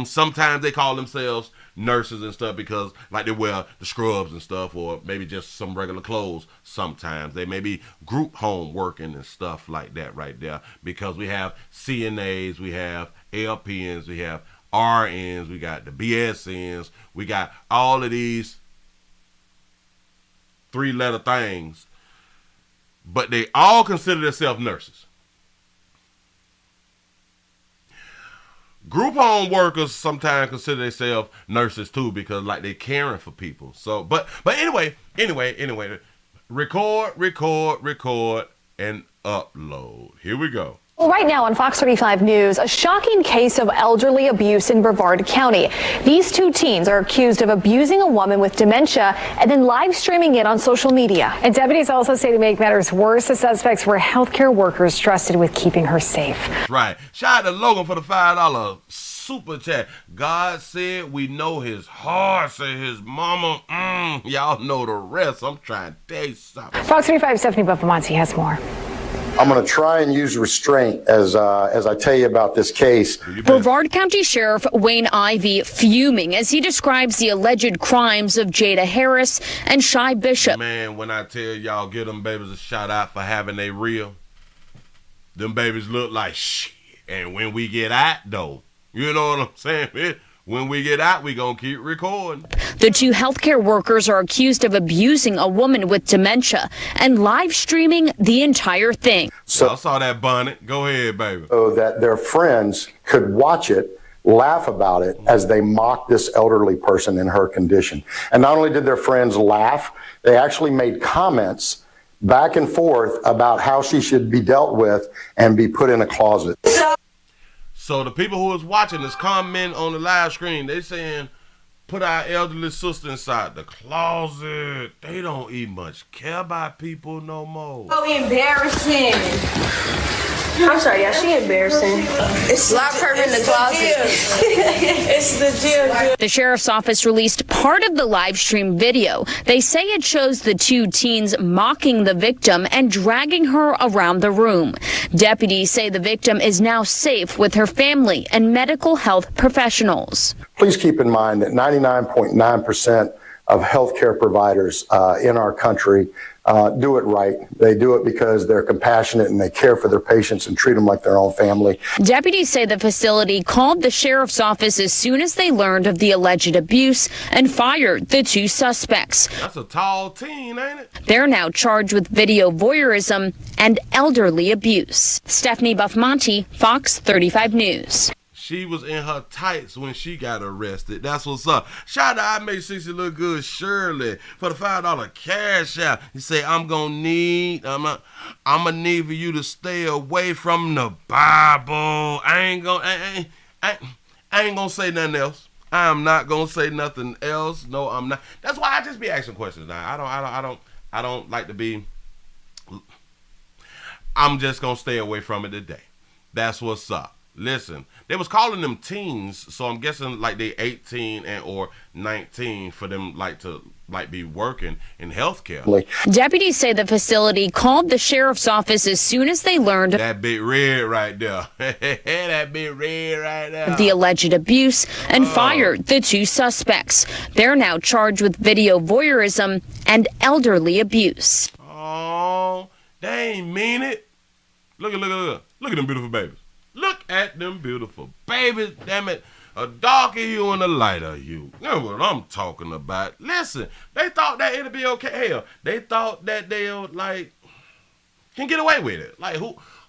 Sometimes they call themselves nurses and stuff because like they wear the scrubs and stuff, or maybe just some regular clothes. Sometimes they may be group home working and stuff like that right there, because we have CNAs, we have LPNs, we have RNs, we got the BSNs, we got all of these 3-letter things, but they all consider themselves nurses. Group home workers sometimes consider themselves nurses too, because like they're caring for people. So, but anyway, record and upload. Here we go. Well, right now on Fox 35 News, a shocking case of elderly abuse in Brevard County. These two teens are accused of abusing a woman with dementia and then live streaming it on social media. And deputies also say to make matters worse, the suspects were healthcare workers trusted with keeping her safe. Right. Shout out to Logan for the $5 super chat. God said we know his heart, said his mama. Y'all know the rest. I'm trying to tell you something. Fox 35 Stephanie Buffamonte has more. I'm going to try and use restraint as I tell you about this case. Brevard County Sheriff Wayne Ivey fuming as he describes the alleged crimes of Jada Harris and Shy Bishop. Man, when I tell y'all, give them babies a shout out for having they real. Them babies look like shit. And when we get out, though, you know what I'm saying? When we get out, we gonna keep recording. The two healthcare workers are accused of abusing a woman with dementia and live streaming the entire thing. So I saw that bonnet. Go ahead, baby. So that their friends could watch it, laugh about it as they mocked this elderly person in her condition. And not only did their friends laugh, they actually made comments back and forth about how she should be dealt with and be put in a closet. So the people who was watching this comment on the live screen, they saying, put our elderly sister inside the closet. They don't even much care about people no more. So embarrassing. I'm sorry, yeah, she embarrassing. It's lock her in the closet. It's the jail. The sheriff's office released part of the live stream video. They say it shows the two teens mocking the victim and dragging her around the room. Deputies say the victim is now safe with her family and medical health professionals. Please keep in mind that 99.9% of healthcare providers in our country do it right. They do it because they're compassionate and they care for their patients and treat them like their own family. Deputies say the facility called the sheriff's office as soon as they learned of the alleged abuse and fired the two suspects. That's a tall teen, ain't it? They're now charged with video voyeurism and elderly abuse. Stephanie Buffamonte, Fox 35 News. She was in her tights when she got arrested. That's what's up. Shout out to I Made 60 Look Good Shirley for the $5 cash out. You say, I'm gonna need for you to stay away from the Bible. I ain't gonna say nothing else. I am not gonna say nothing else. No, I'm not. That's why I just be asking questions now. I don't like to be. I'm just gonna stay away from it today. That's what's up. Listen, they was calling them teens, so I'm guessing like they 18 and or 19 for them to be working in healthcare. Deputies say the facility called the sheriff's office as soon as they learned that big red right there. That big red right there. The alleged abuse and fired the two suspects. They're now charged with video voyeurism and elderly abuse. Oh, they ain't mean it. Look at them beautiful babies. Look at them beautiful babies, damn it. A darker you and a lighter you. You know what I'm talking about. Listen, they thought that it'd be okay. Hell, they thought that they'll can get away with it. Like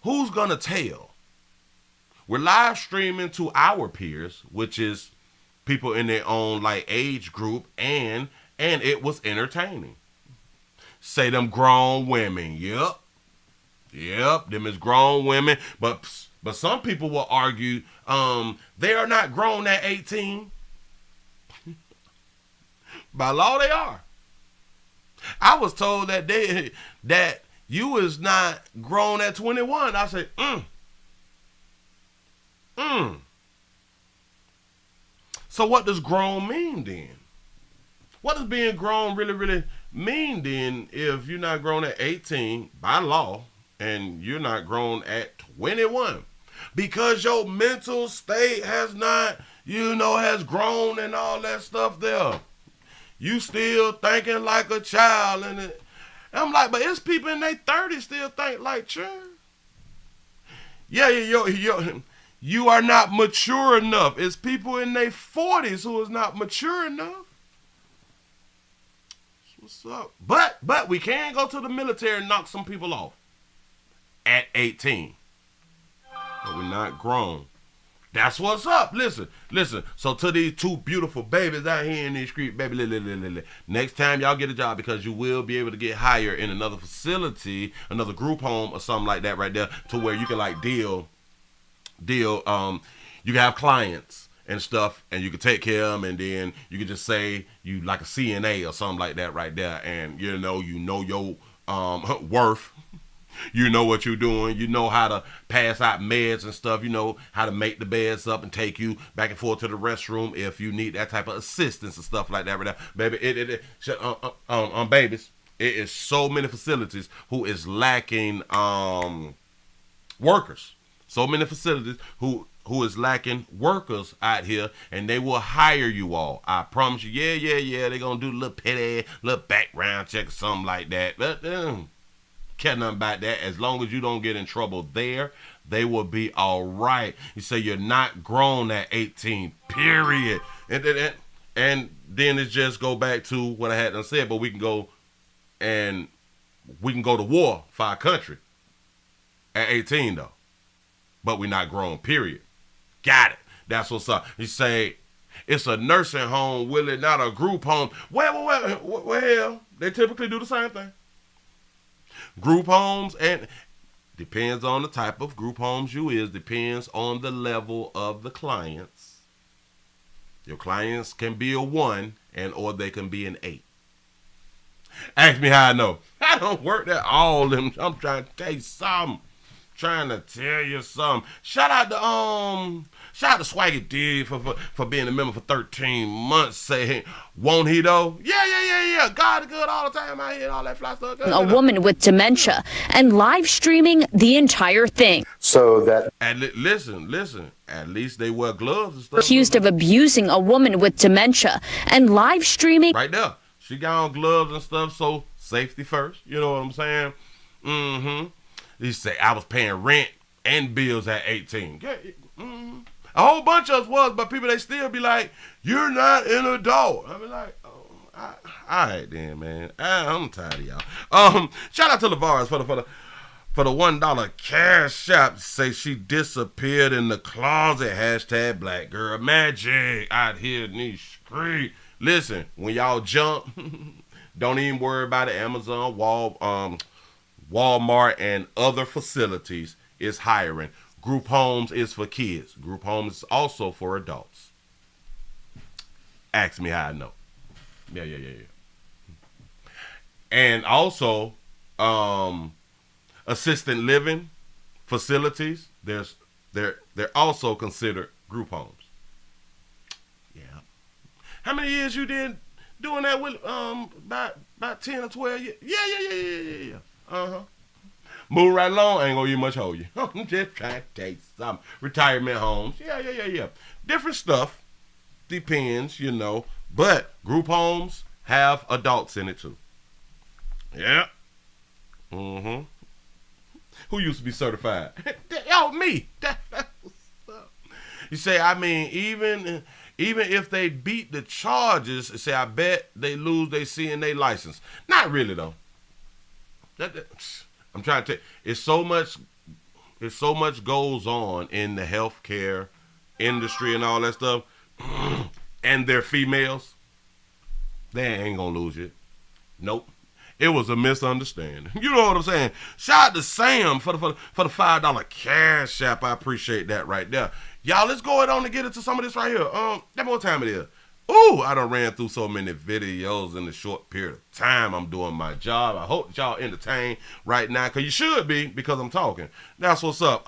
who's gonna tell? We're live streaming to our peers, which is people in their own age group, and it was entertaining. Say them grown women. Yep, them is grown women, but some people will argue they are not grown at 18. By law, they are. I was told that you is not grown at 21. I said, So what does grown mean then? What does being grown really, really mean then if you're not grown at 18 by law and you're not grown at 21? Because your mental state has not, has grown and all that stuff there. You still thinking like a child. And I'm like, but it's people in their 30s still think like children. Yeah, you are not mature enough. It's people in their 40s who is not mature enough. What's up? But we can go to the military and knock some people off at 18. But we're not grown. That's what's up. Listen. So to these two beautiful babies out here in these streets, baby, next time y'all get a job, because you will be able to get hired in another facility, another group home or something like that right there, to where you can like deal. You can have clients and stuff, and you can take care of them, and then you can just say you like a CNA or something like that right there, and you know your worth. You know what you're doing. You know how to pass out meds and stuff. You know how to make the beds up and take you back and forth to the restroom if you need that type of assistance and stuff like that. Right now, baby, babies, it is so many facilities who is lacking workers. So many facilities who is lacking workers out here, and they will hire you all. I promise you. Yeah. They're gonna do a little background check or something like that. But care nothing about that. As long as you don't get in trouble there, they will be all right. You say you're not grown at 18, period. And then it just go back to what I had to say, but we can go to war for our country at 18 though. But we're not grown, period. Got it. That's what's up. You say it's a nursing home, Willie, not a group home. Well, they typically do the same thing. Group homes, and depends on the type of group homes you is, depends on the level of the clients. Your clients can be a 1 or they can be an 8. Ask me how I know. I don't work there all them. I'm trying to tell you something. Shout out to Swaggy D for being a member for 13 months. Saying, won't he though? Yeah. God is good all the time out here, all that fly stuff. A woman with dementia and live streaming the entire thing. So that listen. At least they wear gloves and stuff. Accused of abusing a woman with dementia and live streaming. Right there, she got on gloves and stuff. So safety first. You know what I'm saying? Mm-hmm. He say I was paying rent and bills at 18. A whole bunch of us was, but people, they still be like, you're not an adult. I be like, oh, all right then, man. I'm tired of y'all. Shout out to LeVars for the $1 cash app. Say she disappeared in the closet. # black girl magic out here in these streets. Listen, when y'all jump, don't even worry about it. Amazon, Walmart, and other facilities is hiring. Group homes is for kids. Group homes is also for adults. Ask me how I know. Yeah. And also, assisted living facilities, they're also considered group homes. Yeah. How many years you did doing that with about 10 or 12 years? Yeah. Move right along, ain't gonna be much hold you. I'm just trying to take some retirement homes. Yeah. Different stuff. Depends, But group homes have adults in it too. Yeah. Mm-hmm. Who used to be certified? Me. That's what's up. You say, I mean, even if they beat the charges, say, I bet they lose their CNA license. Not really though. I'm trying to tell you, it's so much goes on in the healthcare industry and all that stuff, and they're females. They ain't gonna lose it. Nope. It was a misunderstanding. You know what I'm saying? Shout out to Sam for the $5 cash app. I appreciate that right there. Y'all, let's go on and get into some of this right here. That what time it is. Ooh, I done ran through so many videos in a short period of time. I'm doing my job. I hope that y'all entertained right now, because you should be, because I'm talking. That's what's up.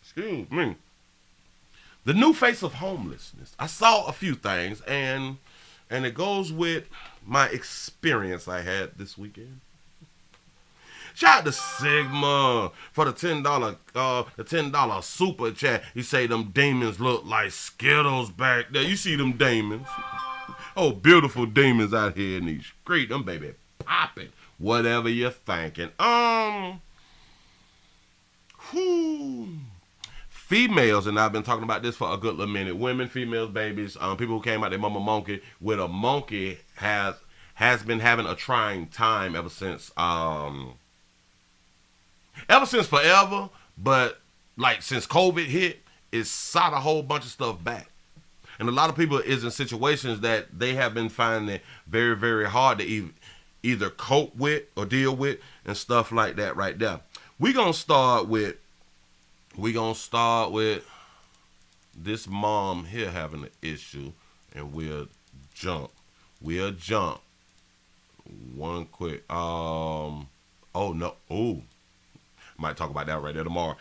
Excuse me. The new face of homelessness. I saw a few things, and it goes with my experience I had this weekend. Shout out to Sigma for the $10 super chat. He say them demons look like Skittles back there. You see them demons? Oh, beautiful demons out here in these streets. Them baby popping. Whatever you're thinking. Females, and I've been talking about this for a good little minute. Women, females, babies, people who came out their mama monkey with a monkey has been having a trying time ever since forever, but like since COVID hit, shot a whole bunch of stuff back. And a lot of people is in situations that they have been finding it very, very hard to either cope with or deal with and stuff like that right there. We're gonna start with this mom here having an issue, and we'll jump one quick. Might talk about that right there tomorrow.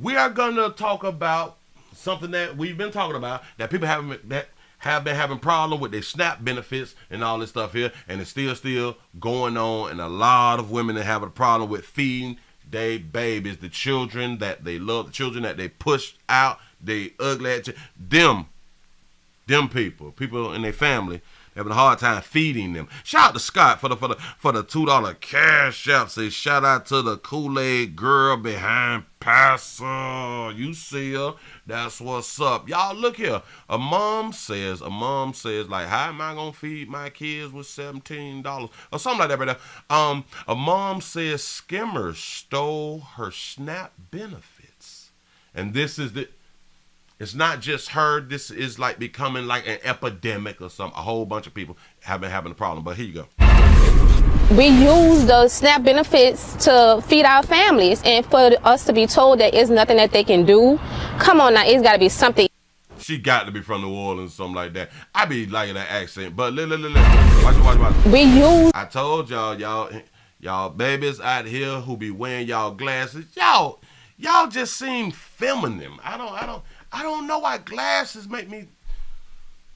We are gonna talk about something that we've been talking about, that people have been having problem with their SNAP benefits and all this stuff here, and it's still going on, and a lot of women are having a problem with feeding their babies, the children that they love, the children that they pushed out, they ugly at them people in their family having a hard time feeding them. Shout out to Scott for the $2 cash app. Say shout out to the Kool-Aid girl behind Pastor. You see her? That's what's up. Y'all look here. A mom says like, how am I gonna feed my kids with $17 or something like that right there? A mom says skimmers stole her SNAP benefits, and this is the. It's not just her. This is like becoming like an epidemic or something. A whole bunch of people have been having a problem. But here you go. We use the SNAP benefits to feed our families, and for us to be told that it's nothing that they can do, come on now, it's got to be something. She got to be from New Orleans, something like that. I be liking that accent, but look. Watch. We use. I told y'all babies out here who be wearing y'all glasses, y'all just seem feminine. I don't know why glasses make me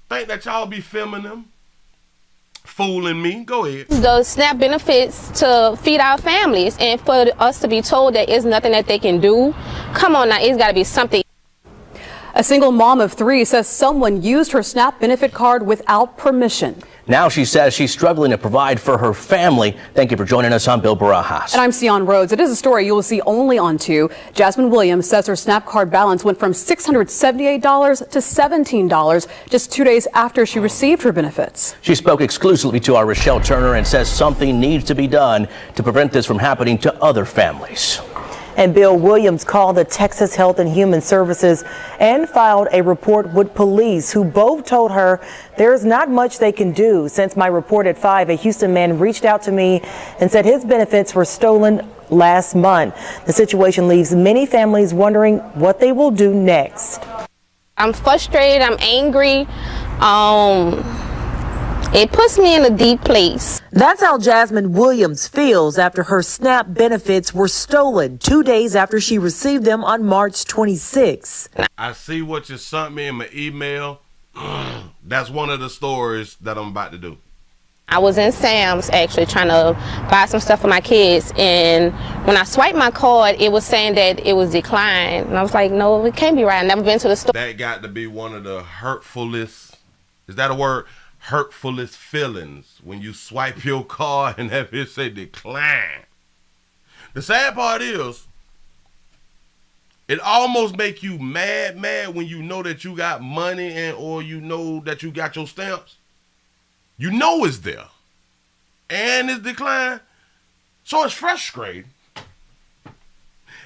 think that y'all be feminine. Fooling me. Go ahead. The SNAP benefits to feed our families, and for us to be told that it's nothing that they can do, come on now, it's got to be something. A single mom of 3 says someone used her SNAP benefit card without permission. Now she says she's struggling to provide for her family. Thank you for joining us on Bill Barajas. And I'm Sion Rhodes. It is a story you will see only on 2. Jasmine Williams says her SNAP card balance went from $678 to $17 just 2 days after she received her benefits. She spoke exclusively to our Rochelle Turner and says something needs to be done to prevent this from happening to other families. And Bill Williams called the Texas Health and Human Services and filed a report with police, who both told her there's not much they can do. Since my report at 5, a Houston man reached out to me and said his benefits were stolen last month. The situation leaves many families wondering what they will do next. I'm frustrated. I'm angry. It puts me in a deep place. That's how Jasmine Williams feels after her SNAP benefits were stolen 2 days after she received them on March 26. I see what you sent me in my email. That's one of the stories that I'm about to do. I was in Sam's actually trying to buy some stuff for my kids, and when I swiped my card, it was saying that it was declined. And I was like, no, it can't be right. I've never been to the store. That got to be one of the hurtfulest, is that a word? Hurtfulest feelings when you swipe your card and have it say decline. The sad part is, it almost make you mad when you know that you got money or you know that you got your stamps. You know it's there and it's declined, so it's frustrating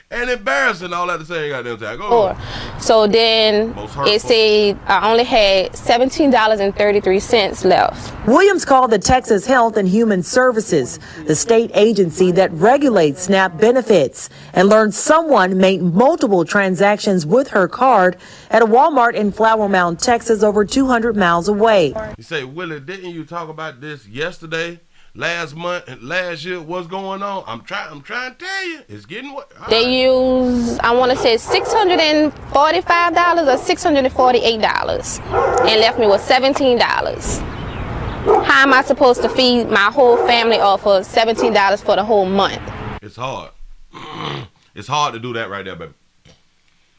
and embarrassing all at the same goddamn time. Go on. So then it said I only had $17.33 left. Williams called the Texas Health and Human Services, the state agency that regulates SNAP benefits, and learned someone made multiple transactions with her card at a Walmart in Flower Mound, Texas, over 200 miles away. You say, Willie, didn't you talk about this yesterday? Last month and last year, what's going on? I'm trying to tell you, it's getting what they use. I want to say $645 or $648, and left me with $17. How am I supposed to feed my whole family off of $17 for the whole month? It's hard. It's hard to do that right there, baby.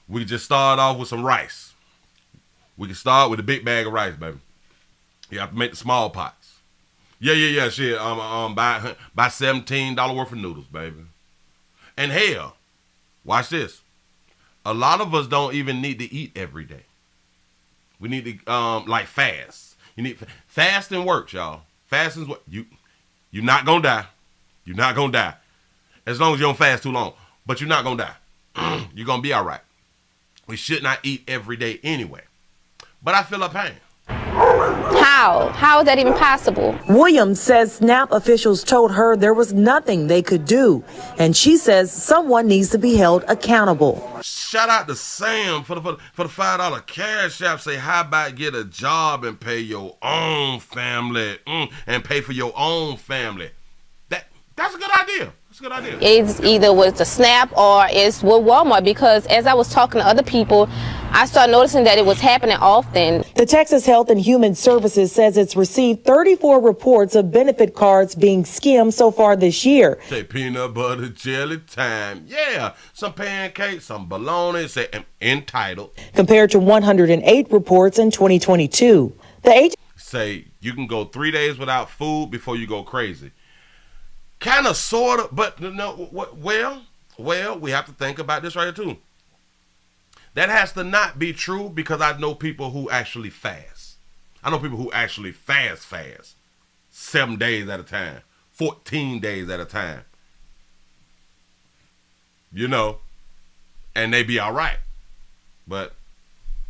We can just start off with some rice. We can start with a big bag of rice, baby. You have to make the small pots. Yeah, shit. Buy $17 worth of noodles, baby. And hell, watch this. A lot of us don't even need to eat every day. We need to like fast. You need fasting works, y'all. Fasting's what you're not gonna die. You're not gonna die as long as you don't fast too long. But you're not gonna die. You're going to be all right. We should not eat every day anyway. But I feel a pain. How? How is that even possible? Williams says SNAP officials told her there was nothing they could do, and she says someone needs to be held accountable. Shout out to Sam for the $5 cash app. Say, how about get a job and pay your own family and pay for your own family? That's a good idea. That's a good idea. It's either with the SNAP or it's with Walmart, because as I was talking to other people, I started noticing that it was happening often. The Texas Health and Human Services says it's received 34 reports of benefit cards being skimmed so far this year. Say peanut butter jelly time. Yeah, some pancakes, some bologna. Say entitled. Compared to 108 reports in 2022. Say you can go 3 days without food before you go crazy. Kind of, sort of, but no. Well, we have to think about this right here too. That has to not be true, because I know people who actually fast. I know people who actually fast 7 days at a time, 14 days at a time. You know, and they be all right. But,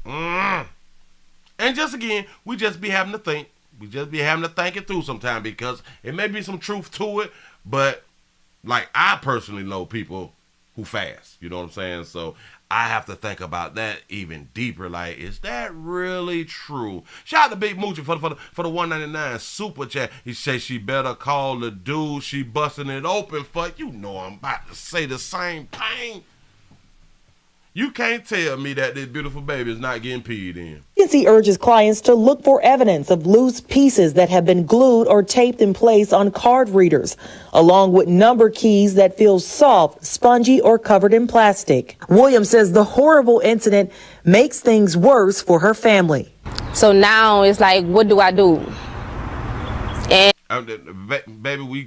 and just again, we just be having to think. We just be having to think it through sometime, because it may be some truth to it, but like I personally know people who fast. You know what I'm saying? So I have to think about that even deeper. Like, is that really true? Shout out to Big Moochie for the $1.99 super chat. He says she better call the dude she busting it open for. You know I'm about to say the same thing. You can't tell me that this beautiful baby is not getting peed in. Agency urges clients to look for evidence of loose pieces that have been glued or taped in place on card readers, along with number keys that feel soft, spongy, or covered in plastic. Williams says the horrible incident makes things worse for her family. So now it's like, what do I do? And baby, we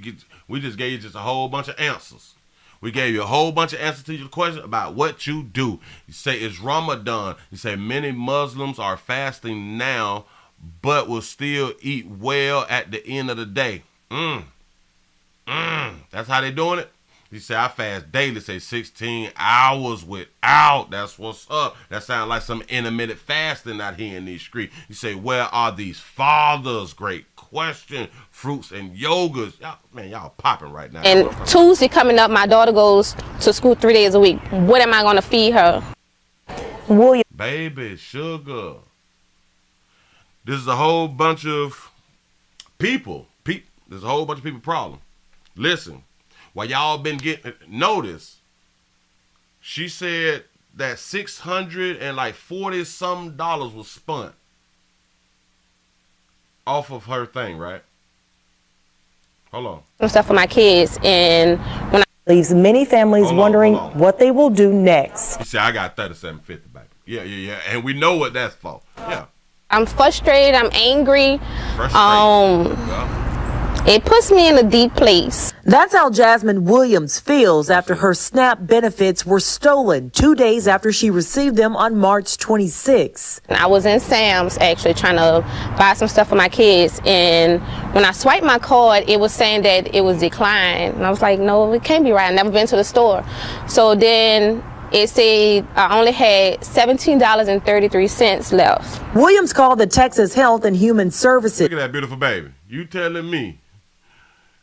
just gave you just a whole bunch of answers. We gave you a whole bunch of answers to your question about what you do. You say it's Ramadan. You say many Muslims are fasting now, but will still eat well at the end of the day. That's how they doing it. You say I fast daily. Say 16 hours without. That's what's up. That sounds like some intermittent fasting out here in these streets. You say, where are these fathers? Great question. Fruits and yogurts. Y'all popping right now. And Tuesday coming up, my daughter goes to school 3 days a week. What am I going to feed her? Baby, sugar. This is a whole bunch of people. There's a whole bunch of people problem. Listen, while y'all been getting notice, she said that $640-something was spent off of her thing, right? Hold on. Some stuff for my kids, and when leaves many families wondering what they will do next. You see, I got $37.50, baby. Yeah, and we know what that's for. Yeah. I'm frustrated. I'm angry. Yeah. It puts me in a deep place. That's how Jasmine Williams feels after her SNAP benefits were stolen 2 days after she received them on March 26. I was in Sam's actually trying to buy some stuff for my kids, and when I swiped my card, it was saying that it was declined. And I was like, no, it can't be right. I've never been to the store. So then it said I only had $17.33 left. Williams called the Texas Health and Human Services. Look at that beautiful baby. You telling me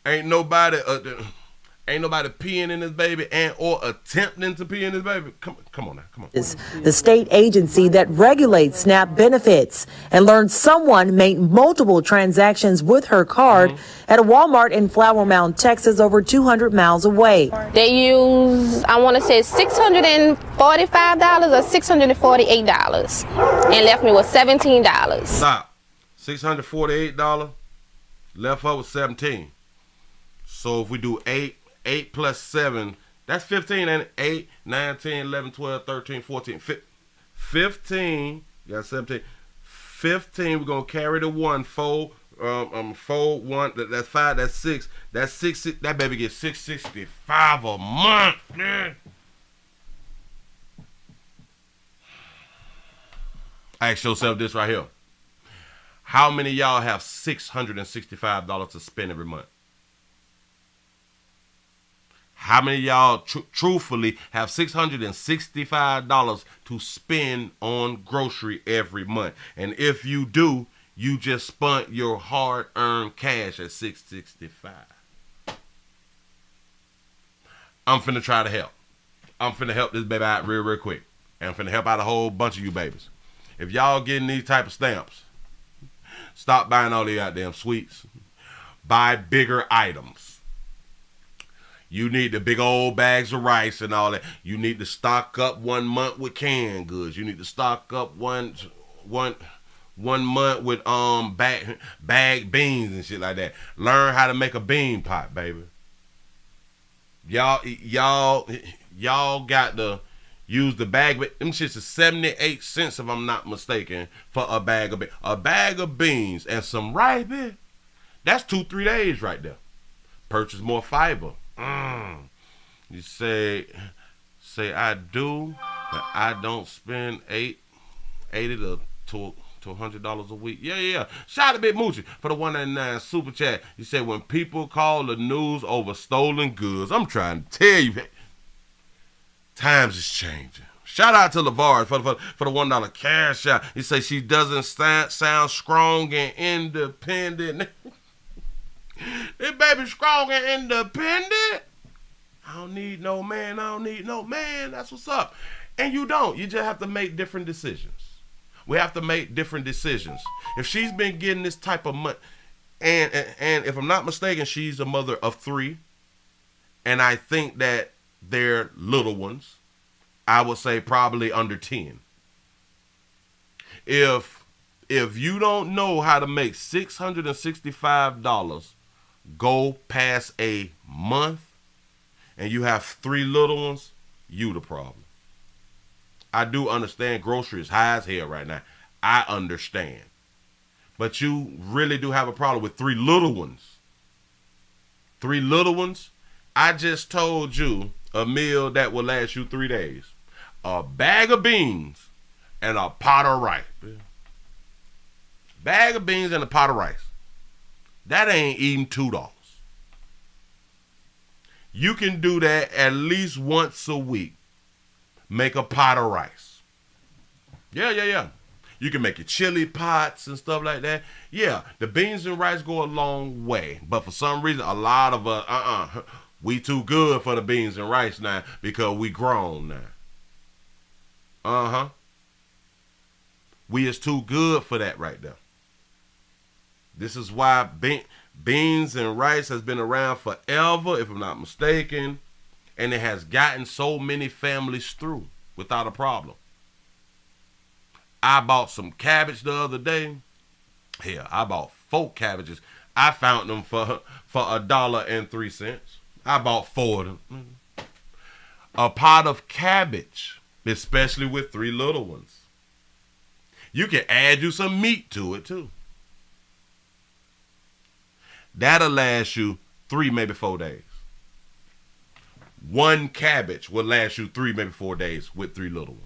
ain't nobody peeing in this baby and or attempting to pee in this baby? Come on now, come on. The state agency that regulates SNAP benefits, and learned someone made multiple transactions with her card at a Walmart in Flower Mound, Texas, over 200 miles away. They use, I want to say $645 or $648 and left me with $17. Stop. $648, left her with $17. So if we do 8 plus 7, that's 15, and 8, 9, 10, 11, 12, 13, 14, 15. You got 17. 15, we're going to carry the 1, 4, 1, that's 5, that's 6. That's 6, that baby gets $665 a month, man. Ask yourself this right here. How many of y'all have $665 to spend every month? How many of y'all truthfully have $665 to spend on grocery every month? And if you do, you just spent your hard-earned cash at $665. I'm finna try to help. I'm finna help this baby out real quick. And I'm finna help out a whole bunch of you babies. If y'all getting these type of stamps, stop buying all these goddamn sweets. Buy bigger items. You need the big old bags of rice and all that. You need to stock up 1 month with canned goods. You need to stock up one month with bag beans and shit like that. Learn how to make a bean pot, baby. Y'all got to use the bag. Them shits is 78 cents if I'm not mistaken for a bag of beans. A bag of beans and some rice, man. That's 2-3 days right there. Purchase more fiber. You say I do, but I don't spend $80 to $100 a week. Yeah. Shout out to Big Moochie for the 199 super chat. You said when people call the news over stolen goods, I'm trying to tell you, times is changing. Shout out to LeVar for the $1 cash out. He say she doesn't sound strong and independent. This baby strong and independent. I don't need no man. That's what's up. And you don't. You just have to make different decisions. We have to make different decisions. If she's been getting this type of money, and if I'm not mistaken, she's a mother of 3, and I think that they're little ones. I would say probably under 10. If you don't know how to make $665 go past a month and you have 3 little ones, you the problem. I do understand grocery is high as hell right now. I understand. But you really do have a problem with 3 little ones. 3 little ones? I just told you a meal that will last you 3 days. A bag of beans and a pot of rice. Bag of beans and a pot of rice. That ain't even $2. You can do that at least once a week. Make a pot of rice. Yeah. You can make your chili pots and stuff like that. Yeah, the beans and rice go a long way. But for some reason, a lot of us, we too good for the beans and rice now because we grown now. We is too good for that right there. This is why beans and rice has been around forever, if I'm not mistaken, and it has gotten so many families through without a problem. I bought some cabbage the other day. Hell, I bought 4 cabbages. I found them for $1.03. I bought 4 of them. A pot of cabbage, especially with 3 little ones. You can add you some meat to it too. That'll last you 3, maybe 4 days. 1 cabbage will last you 3, maybe 4 days with 3 little ones.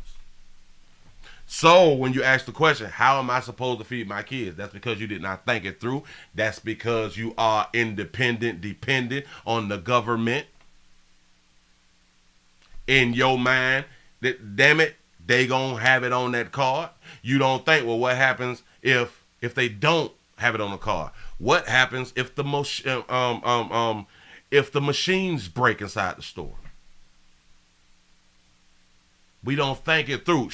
So when you ask the question, how am I supposed to feed my kids? That's because you did not think it through. That's because you are independent, dependent on the government. In your mind, that damn it, they gonna have it on that card. You don't think, well, what happens if they don't have it on the card? What happens if the machines break inside the store? We don't think it through.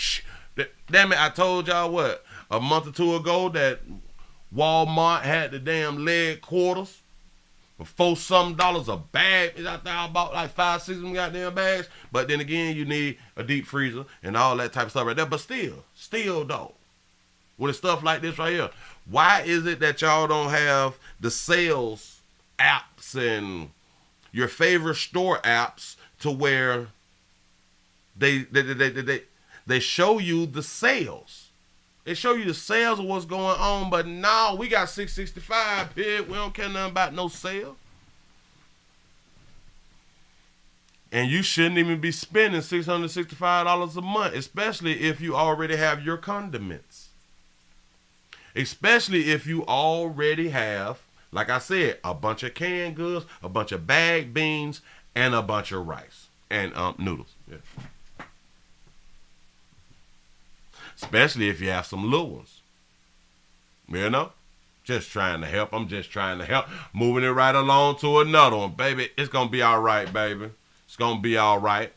Damn it, I told y'all what, a month or 2 ago that Walmart had the damn leg quarters for $4 a bag. I think I bought like 5-6 of them goddamn bags. But then again, you need a deep freezer and all that type of stuff right there. But still though, with stuff like this right here, why is it that y'all don't have the sales apps and your favorite store apps to where they show you the sales? They show you the sales of what's going on, but now we got $665 here. We don't care nothing about no sale. And you shouldn't even be spending $665 a month, especially if you already have your condiments. Especially if you already have, like I said, a bunch of canned goods, a bunch of bagged beans, and a bunch of rice and noodles. Yeah. Especially if you have some little ones. You know? Just trying to help. I'm just trying to help. Moving it right along to another one. Baby, it's going to be all right, baby. It's going to be all right.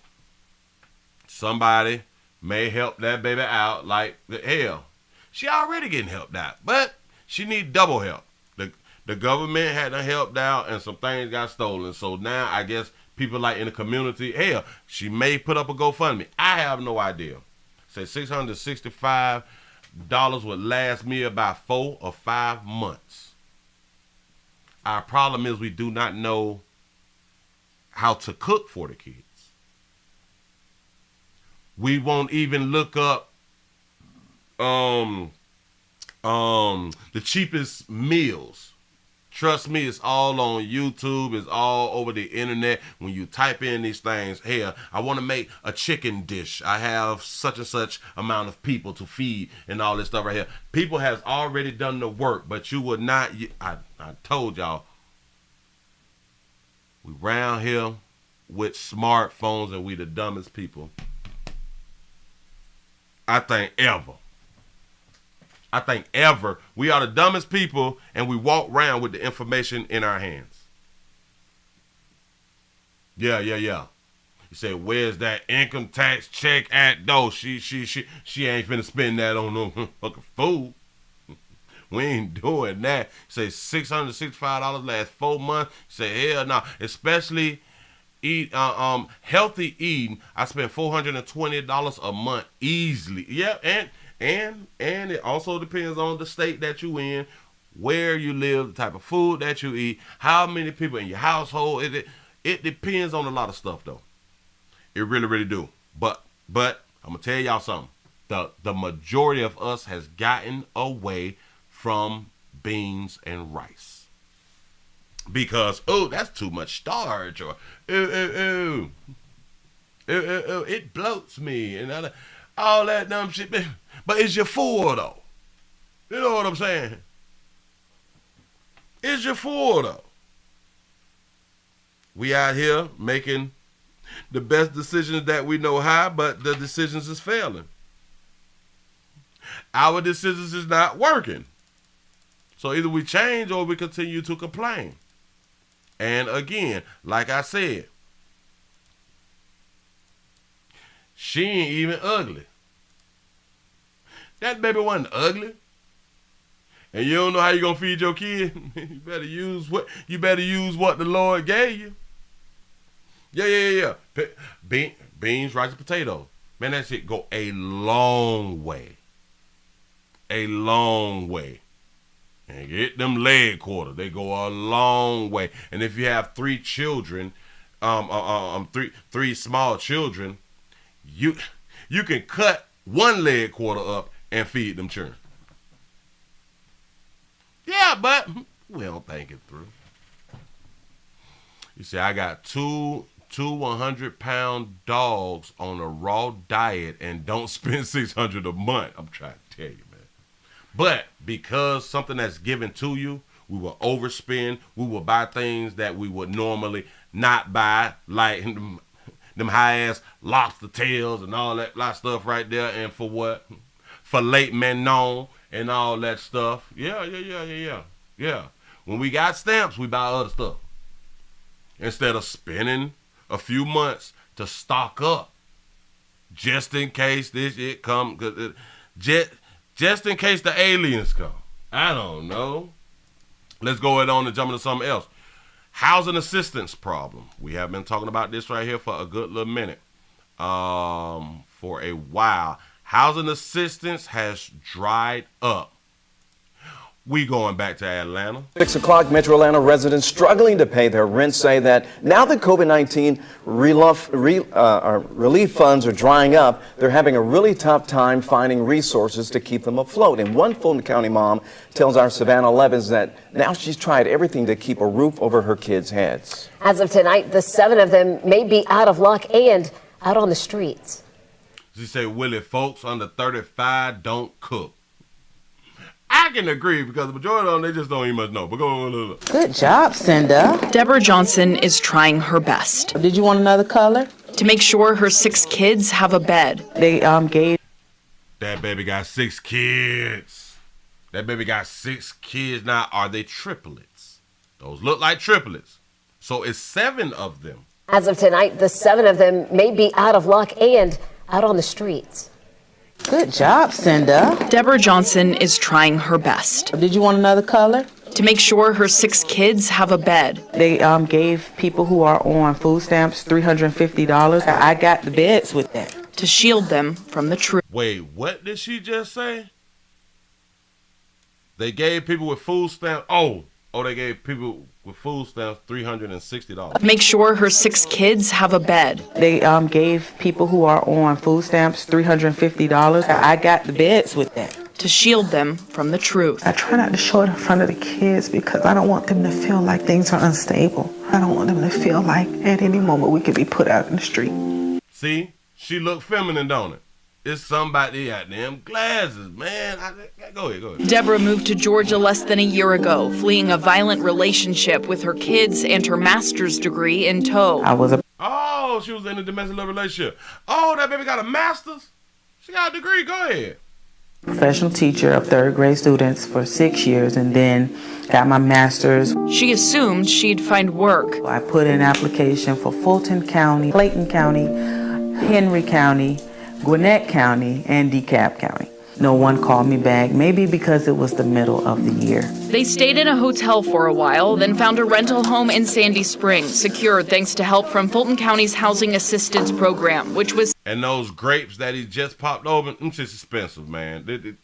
Somebody may help that baby out like the hell. She already getting helped out, but she need double help. The government hadn't helped out and some things got stolen. So now I guess people like in the community, hell, she may put up a GoFundMe. I have no idea. Say $665 would last me about 4 or 5 months. Our problem is we do not know how to cook for the kids. We won't even look up the cheapest meals. Trust me, it's all on YouTube. It's all over the internet. When you type in these things, hey, I want to make a chicken dish. I have such and such amount of people to feed and all this stuff right here. People has already done the work, but you would not. I told y'all, we round here with smartphones and we the dumbest people, I think, ever. I think ever. We are the dumbest people and we walk around with the information in our hands. Yeah. You say, where's that income tax check at though? She ain't finna spend that on no fucking food. We ain't doing that. Say $665 last 4 months. Say hell no. Especially healthy eating. I spend $420 a month easily. Yeah, and it also depends on the state that you in, where you live, the type of food that you eat, how many people in your household. It depends on a lot of stuff though. It really, really do. But I'm gonna tell y'all something. The majority of us has gotten away from beans and rice. Because, oh, that's too much starch, or it bloats me, and all that dumb shit. But it's your full though. You know what I'm saying? It's your full though. We out here making the best decisions that we know how, but the decisions is failing. Our decisions is not working. So either we change or we continue to complain. And again, like I said, she ain't even ugly. That baby wasn't ugly. And you don't know how you gonna feed your kid. You better use what the Lord gave you. Yeah. Beans, rice, and potatoes. Man, that shit go a long way. A long way. And get them leg quarters. They go a long way. And if you have 3 children, three small children, you can cut 1 leg quarter up and feed them children. Yeah, but we don't think it through. You see, I got two 100-pound dogs on a raw diet and don't spend $600 a month. I'm trying to tell you, man. But because something that's given to you, we will overspend. We will buy things that we would normally not buy, like them high-ass lobster tails and all that lot of stuff right there. And for what? Filet mignon and all that stuff. Yeah. When we got stamps, we buy other stuff. Instead of spending a few months to stock up, just in case this shit come, just in case the aliens come. I don't know. Let's go ahead on and jump into something else. Housing assistance problem. We have been talking about this right here for a good little minute. For a while. Housing assistance has dried up. We going back to Atlanta. 6 o'clock, Metro Atlanta residents struggling to pay their rent say that now that COVID-19 relief funds are drying up, they're having a really tough time finding resources to keep them afloat. And one Fulton County mom tells our Savannah Levins that now she's tried everything to keep a roof over her kids' heads. As of tonight, the 7 of them may be out of luck and out on the streets. She say, Willie, folks under 35 don't cook. I can agree because the majority of them, they just don't even much know. But go. Good job, Cinda. Deborah Johnson is trying her best. Did you want another color? To make sure her 6 kids have a bed. They gave. That baby got 6 kids. That baby got 6 kids. Now, are they triplets? Those look like triplets. So it's 7 of them. As of tonight, the 7 of them may be out of luck and out on the streets. Good job, Cinda. Deborah Johnson is trying her best. Did you want another color? To make sure her 6 kids have a bed. They gave people who are on food stamps $350. I got the beds with that. To shield them from the truth. Wait, what did she just say? They gave people with food stamps. Oh, they gave people with food stamps $360. Make sure her 6 kids have a bed. They gave people who are on food stamps $350. I got the beds with that. To shield them from the truth. I try not to show it in front of the kids because I don't want them to feel like things are unstable. I don't want them to feel like at any moment we could be put out in the street. See, she look feminine, don't it? It's somebody got them glasses, man. Go ahead. Deborah moved to Georgia less than a year ago, fleeing a violent relationship with her kids and her master's degree in tow. She was in a domestic love relationship. Oh, that baby got a master's? She got a degree. Go ahead. Professional teacher of 3rd grade students for 6 years and then got my master's. She assumed she'd find work. I put in an application for Fulton County, Clayton County, Henry County, Gwinnett County, and DeKalb County. No one called me back, maybe because it was the middle of the year. They stayed in a hotel for a while, then found a rental home in Sandy Springs, secured thanks to help from Fulton County's Housing Assistance Program, which was... And those grapes that he just popped open, them shit's expensive, man.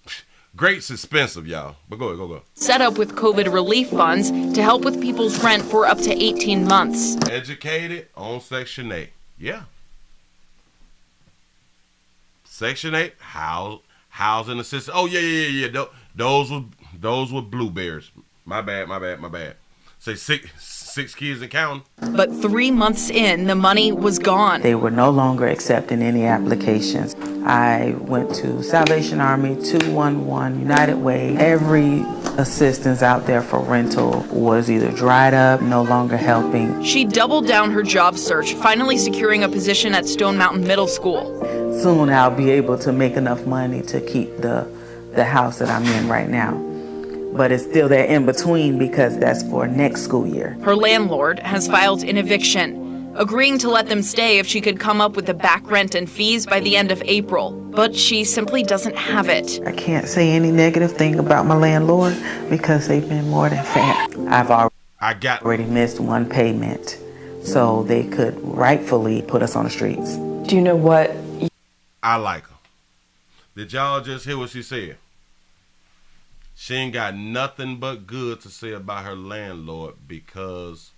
Grapes expensive, y'all. But go ahead, go. Set up with COVID relief funds to help with people's rent for up to 18 months. Educated on Section 8. Yeah. Section 8, housing assistance. Oh, yeah. Those were blueberries. My bad. Say 6 kids and counting. But 3 months in, the money was gone. They were no longer accepting any applications. I went to Salvation Army, 211, United Way. Every assistance out there for rental was either dried up, no longer helping. She doubled down her job search, finally securing a position at Stone Mountain Middle School. Soon I'll be able to make enough money to keep the house that I'm in right now. But it's still there in between because that's for next school year. Her landlord has filed an eviction, agreeing to let them stay if she could come up with the back rent and fees by the end of April. But she simply doesn't have it. I can't say any negative thing about my landlord because they've been more than fair. I've already missed 1 payment, so they could rightfully put us on the streets. Do you know what? I like her. Did y'all just hear what she said? She ain't got nothing but good to say about her landlord because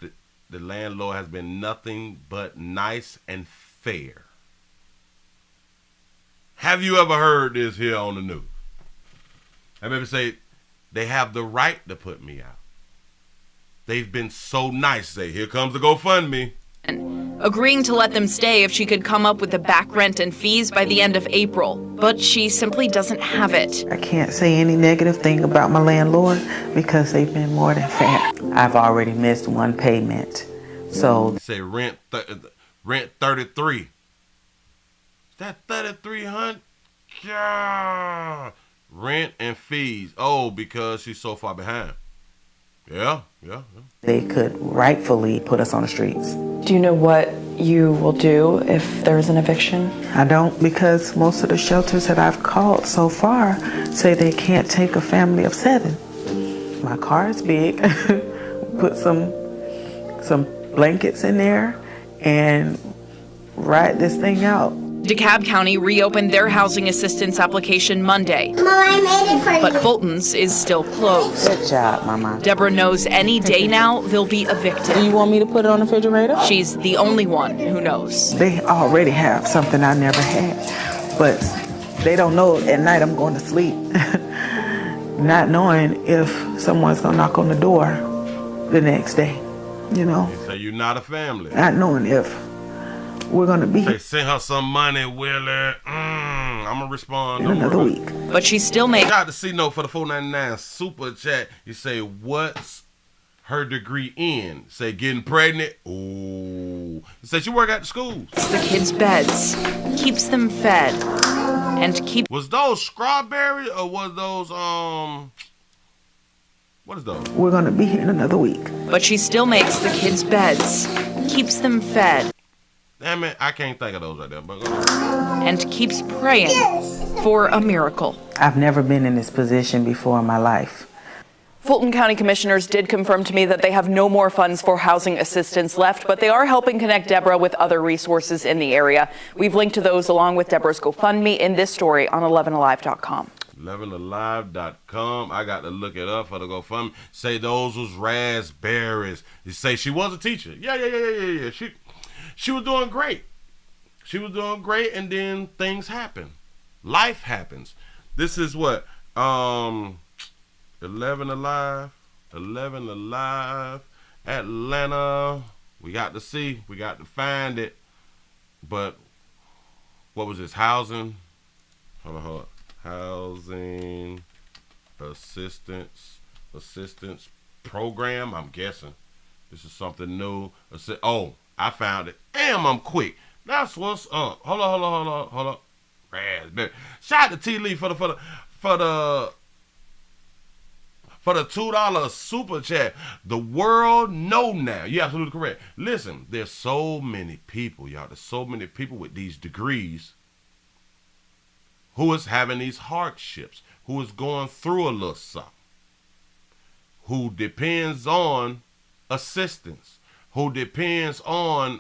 the landlord has been nothing but nice and fair. Have you ever heard this here on the news? Have you ever said they have the right to put me out? They've been so nice. Say, here comes the GoFundMe. Agreeing to let them stay if she could come up with the back rent and fees by the end of April. But she simply doesn't have it. I can't say any negative thing about my landlord because they've been more than fair. I've already missed 1 payment. So say rent 33. Is that 3,300? God. Rent and fees. Oh, because she's so far behind. Yeah. They could rightfully put us on the streets. Do you know what you will do if there's an eviction? I don't, because most of the shelters that I've called so far say they can't take a family of 7. My car is big. Put some blankets in there and ride this thing out. DeKalb County reopened their housing assistance application Monday. Mama, I made it for you. But Fulton's is still closed. Good job, Mama. Deborah knows any day now they'll be evicted. Do you want me to put it on the refrigerator? She's the only one who knows. They already have something I never had, but they don't know at night I'm going to sleep. Not knowing if someone's going to knock on the door the next day, you know. So you're not a family. Not knowing if we're going to be. They send her some money, Willie. I'm gonna respond in another week. But she still makes. Shout out to C Note for the $4.99 super chat. You say, what's her degree in? Say, getting pregnant. Ooh. You say she work at the schools. The kids' beds, keeps them fed, and keeps. Was those strawberries or was those what is those? We're gonna be here in another week. But she still makes the kids' beds, keeps them fed. Damn it, I can't think of those right there. But go on. And keeps praying for a miracle. I've never been in this position before in my life. Fulton County commissioners did confirm to me that they have no more funds for housing assistance left, but they are helping connect Deborah with other resources in the area. We've linked to those along with Deborah's GoFundMe in this story on 11alive.com. 11alive.com. I got to look it up for the GoFundMe. Say those was raspberries. You say she was a teacher. Yeah. She was doing great. She was doing great, and then things happen. Life happens. This is what 11 Alive, Atlanta. We got to see, we got to find it. But what was this? Housing? Hold on. Housing assistance program. I'm guessing this is something new. Oh, I found it. Damn, I'm quick. That's what's up. Hold on. Raspberry. Shout out to T Lee for the $2 super chat. The world know now. You're absolutely correct. Listen, there's so many people, y'all. There's so many people with these degrees who is having these hardships, who is going through a little something, who depends on assistance, who depends on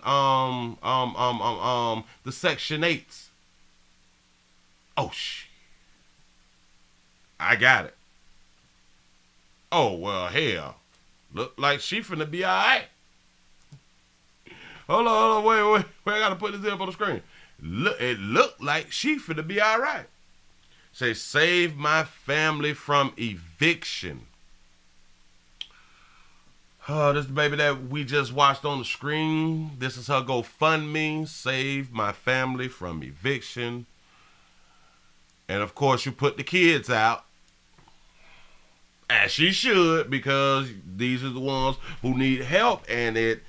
the Section 8s. Oh shit. I got it. Oh well, hell. Look like she finna be alright. Hold on, wait. I gotta put this up on the screen. It looked like she finna be alright. Say, save my family from eviction. Oh, this is the baby that we just watched on the screen. This is her GoFundMe. Save my family from eviction. And of course, you put the kids out. As she should, because these are the ones who need help, and it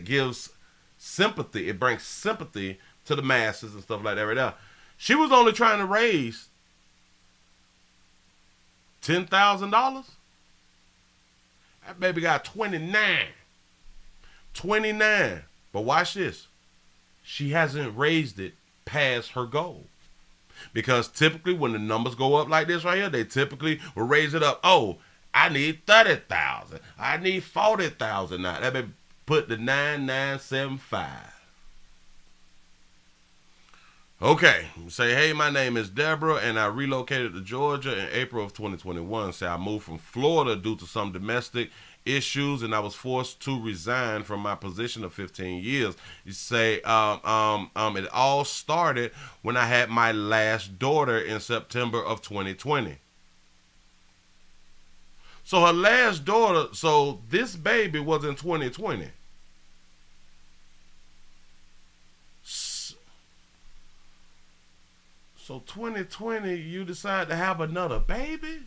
gives sympathy. It brings sympathy to the masses and stuff like that right now. She was only trying to raise $10,000. That baby got 29. But watch this. She hasn't raised it past her goal. Because typically when the numbers go up like this right here, they typically will raise it up. Oh, I need 30,000. I need 40,000 now. That baby put the 9975. Okay, say, hey, my name is Deborah, and I relocated to Georgia in April of 2021. Say, I moved from Florida due to some domestic issues, and I was forced to resign from my position of 15 years. You say, it all started when I had my last daughter in September of 2020. So her last daughter, so this baby was in 2020. So 2020, you decide to have another baby?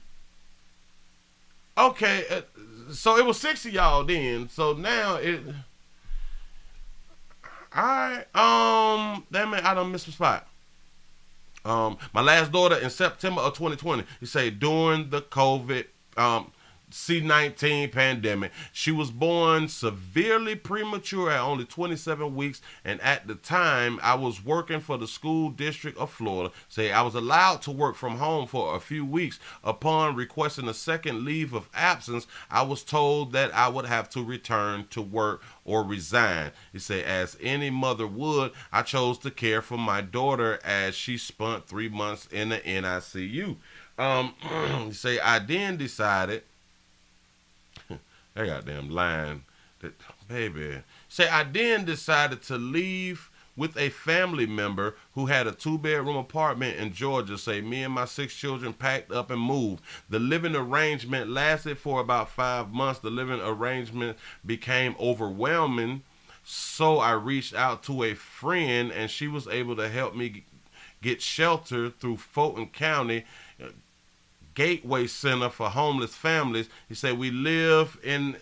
Okay, so it was 6 of y'all then. So now it... Alright, damn it, I done missed the spot. My last daughter in September of 2020, you say during the COVID C-19 pandemic. She was born severely premature at only 27 weeks, and at the time I was working for the school district of Florida. Say I was allowed to work from home for a few weeks. Upon requesting a second leave of absence, I was told that I would have to return to work or resign. You say, as any mother would, I chose to care for my daughter as she spent 3 months in the NICU. You say, I then decided, that goddamn line, that, baby. Say, I then decided to leave with a family member who had a 2-bedroom apartment in Georgia. Say, me and my 6 children packed up and moved. The living arrangement lasted for about 5 months. The living arrangement became overwhelming, so I reached out to a friend, and she was able to help me get shelter through Fulton County Gateway Center for Homeless Families. He said, we live in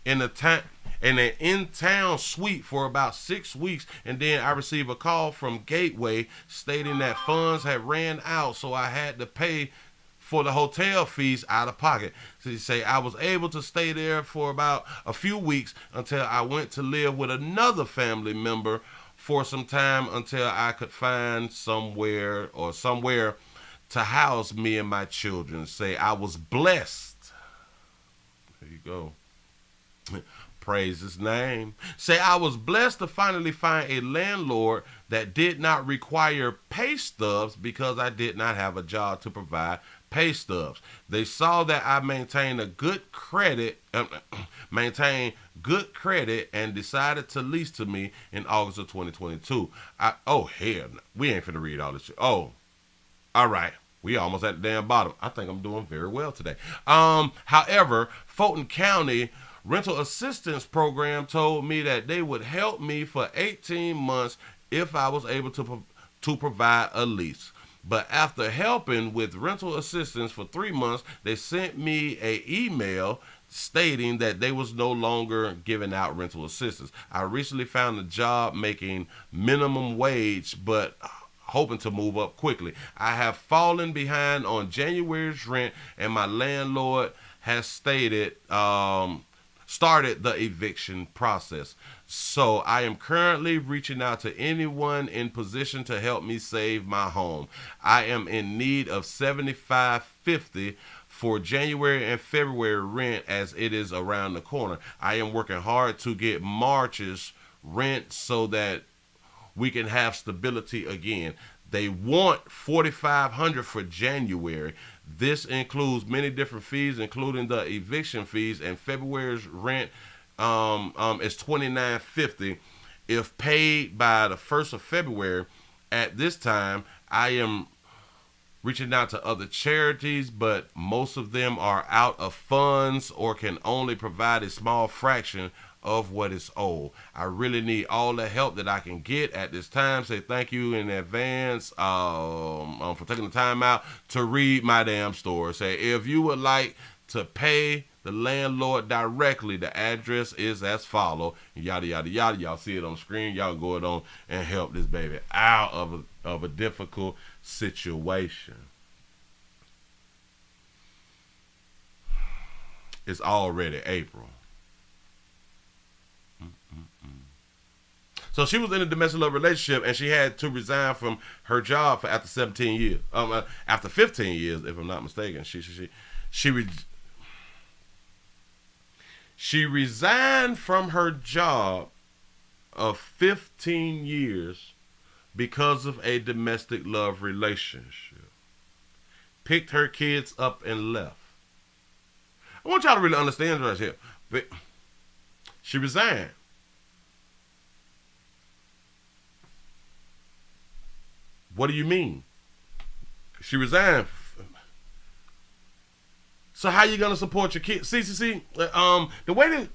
an in-town suite for about 6 weeks, and then I received a call from Gateway stating that funds had ran out, so I had to pay for the hotel fees out of pocket. So he say, I was able to stay there for about a few weeks until I went to live with another family member for some time until I could find somewhere to house me and my children. Say, I was blessed. There you go. Praise his name. Say, I was blessed to finally find a landlord that did not require pay stubs because I did not have a job to provide pay stubs. They saw that I maintained good credit and decided to lease to me in August of 2022. We ain't finna read all this shit. Oh, all right. We almost at the damn bottom. I think I'm doing very well today. However, Fulton County Rental Assistance Program told me that they would help me for 18 months if I was able to provide a lease. But after helping with rental assistance for 3 months, they sent me an email stating that they was no longer giving out rental assistance. I recently found a job making minimum wage, but hoping to move up quickly. I have fallen behind on January's rent, and my landlord has started the eviction process. So I am currently reaching out to anyone in position to help me save my home. I am in need of $75.50 for January and February rent, as it is around the corner. I am working hard to get March's rent so that we can have stability again. They want $4,500 for January. This includes many different fees, including the eviction fees, and February's rent is $29.50 if paid by the 1st of February. At this time, I am reaching out to other charities, but most of them are out of funds or can only provide a small fraction of what is owed. I really need all the help that I can get at this time. Say thank you in advance for taking the time out to read my damn story. Say, if you would like to pay the landlord directly, the address is as follow. Yada yada yada. Y'all see it on the screen. Y'all go on and help this baby out of a difficult situation. It's already April. So she was in a domestic love relationship, and she had to resign from her job for after 17 years. After 15 years, if I'm not mistaken. She resigned from her job of 15 years because of a domestic love relationship. Picked her kids up and left. I want y'all to really understand right here. She resigned. What do you mean? She resigned. So how you gonna support your kids? See, the way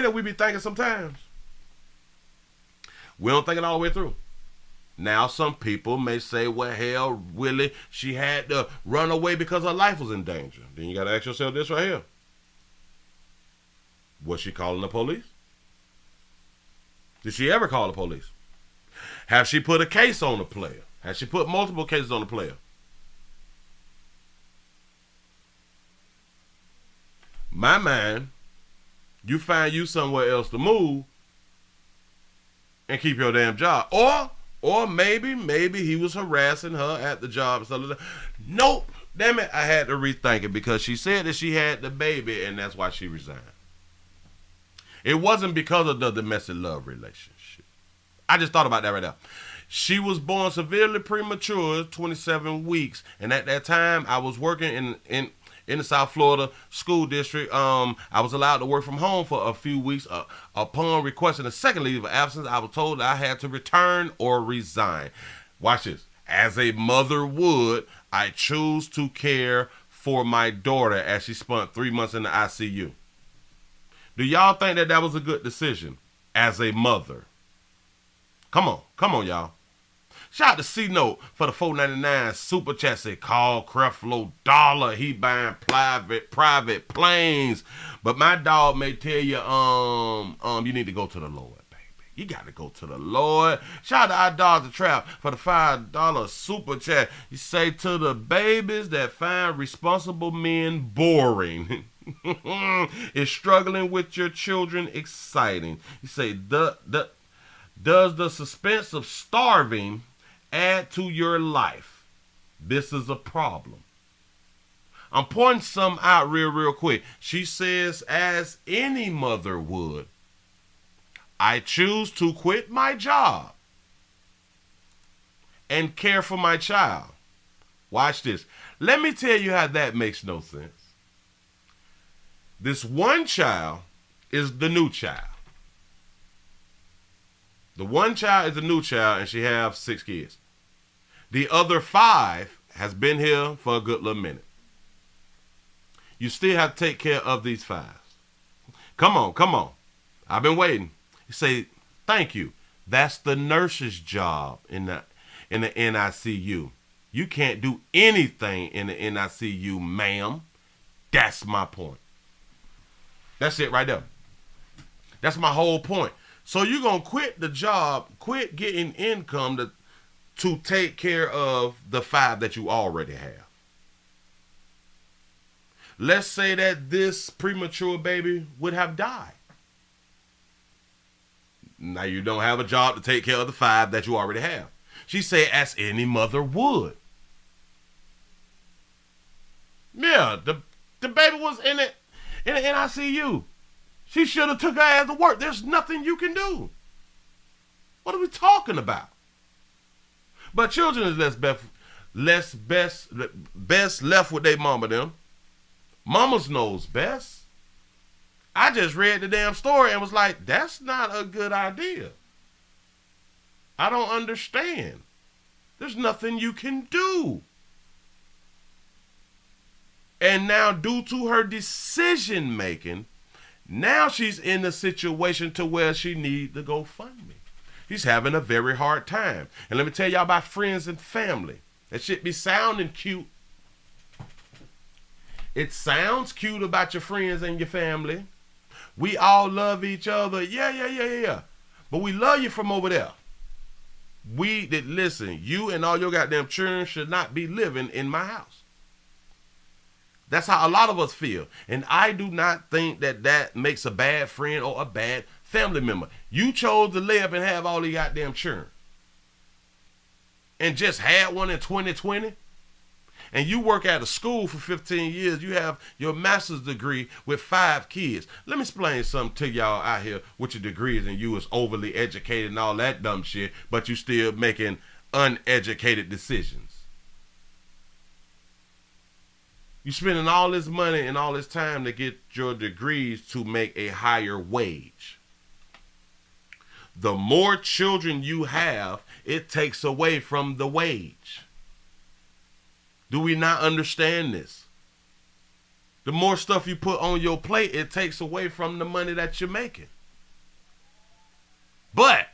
that we be thinking sometimes, we don't think it all the way through. Now some people may say, well, hell, Willie, she had to run away because her life was in danger. Then you gotta ask yourself this right here. Was she calling the police? Did she ever call the police? Have she put a case on the player? Has she put multiple cases on the player? My man, you find you somewhere else to move and keep your damn job. Or maybe he was harassing her at the job. Nope. Damn it, I had to rethink it because she said that she had the baby and that's why she resigned. It wasn't because of the domestic love relationship. I just thought about that right now. She was born severely premature, 27 weeks. And at that time, I was working in the South Florida school district. I was allowed to work from home for a few weeks. Upon requesting a second leave of absence, I was told that I had to return or resign. Watch this. As a mother would, I choose to care for my daughter as she spent 3 months in the ICU. Do y'all think that was a good decision as a mother? Come on, y'all. Shout out to C-Note for the $4.99 super chat. Say, call Creflo Dollar. He buying private planes. But my dog may tell you, you need to go to the Lord, baby. You got to go to the Lord. Shout out to our dog the Trap for the $5 super chat. You say to the babies that find responsible men boring. Is struggling with your children exciting? You say, does the suspense of starving add to your life? This is a problem. I'm pointing some out real quick. She says, as any mother would, I choose to quit my job and care for my child. Watch this. Let me tell you how that makes no sense. This one child is the new child. The one child is the new child, and she has 6 kids. The other 5 has been here for a good little minute. You still have to take care of these 5. Come on. I've been waiting. You say, thank you. That's the nurse's job in the NICU. You can't do anything in the NICU, ma'am. That's my point. That's it right there. That's my whole point. So you're going to quit the job, quit getting income to take care of the 5 that you already have. Let's say that this premature baby would have died. Now you don't have a job to take care of the 5 that you already have. She said, as any mother would. Yeah, the baby was in the NICU. She should have took her ass to work. There's nothing you can do. What are we talking about? But children is best left with their mama them. Mamas knows best. I just read the damn story and was like, that's not a good idea. I don't understand. There's nothing you can do. And now due to her decision making, now she's in a situation to where she needs to go fund me. She's having a very hard time. And let me tell y'all about friends and family. That shit be sounding cute. It sounds cute about your friends and your family. We all love each other. Yeah. But we love you from over there. Listen, you and all your goddamn children should not be living in my house. That's how a lot of us feel. And I do not think that makes a bad friend or a bad family member. You chose to live and have all these goddamn children. And just had one in 2020. And you work at a school for 15 years. You have your master's degree with 5 kids. Let me explain something to y'all out here with your degrees and you is overly educated and all that dumb shit, but you still making uneducated decisions. You spending all this money and all this time to get your degrees to make a higher wage. The more children you have, it takes away from the wage. Do we not understand this? The more stuff you put on your plate, it takes away from the money that you're making. But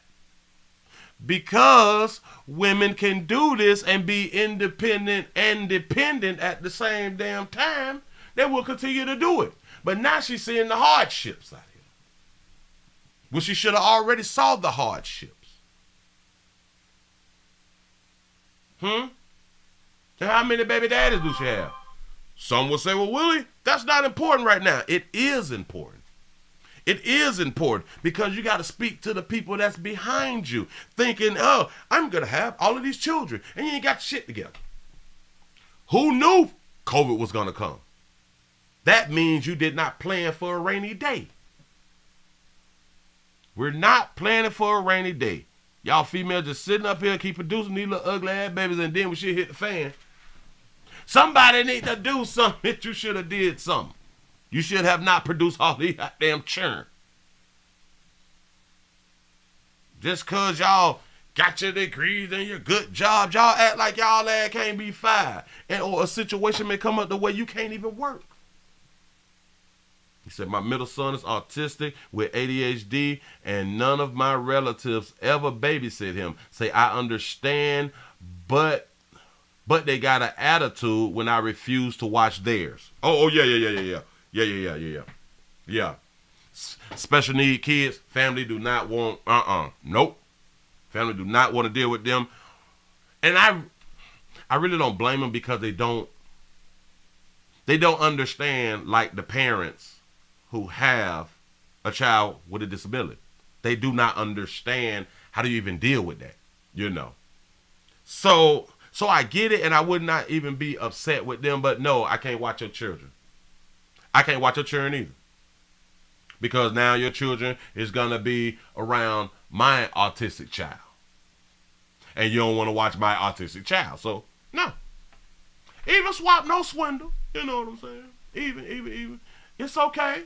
because women can do this and be independent and dependent at the same damn time, they will continue to do it. But now she's seeing the hardships out here. Well, she should have already saw the hardships. And how many baby daddies do she have? Some will say, well, Willie, that's not important right now. It is important. It is important because you got to speak to the people that's behind you thinking, oh, I'm going to have all of these children and you ain't got shit together. Who knew COVID was going to come? That means you did not plan for a rainy day. We're not planning for a rainy day. Y'all females just sitting up here, keep producing these little ugly ass babies, and then when shit hit the fan, somebody need to do something that you should have did something. You should have not produced all these goddamn churn. Just cause y'all got your degrees and your good jobs, y'all act like y'all ass can't be fired. And or a situation may come up the way you can't even work. He said, my middle son is autistic with ADHD, and none of my relatives ever babysit him. Say, I understand, but they got an attitude when I refuse to watch theirs. Oh, yeah. Special need kids, family do not want, nope. Family do not want to deal with them. And I really don't blame them, because they don't understand, like the parents who have a child with a disability. They do not understand how to even deal with that, you know. So I get it, and I would not even be upset with them, but no, I can't watch your children. I can't watch your children either. Because now your children is going to be around my autistic child. And you don't want to watch my autistic child. So, no. Even swap, no swindle. You know what I'm saying? Even. It's okay.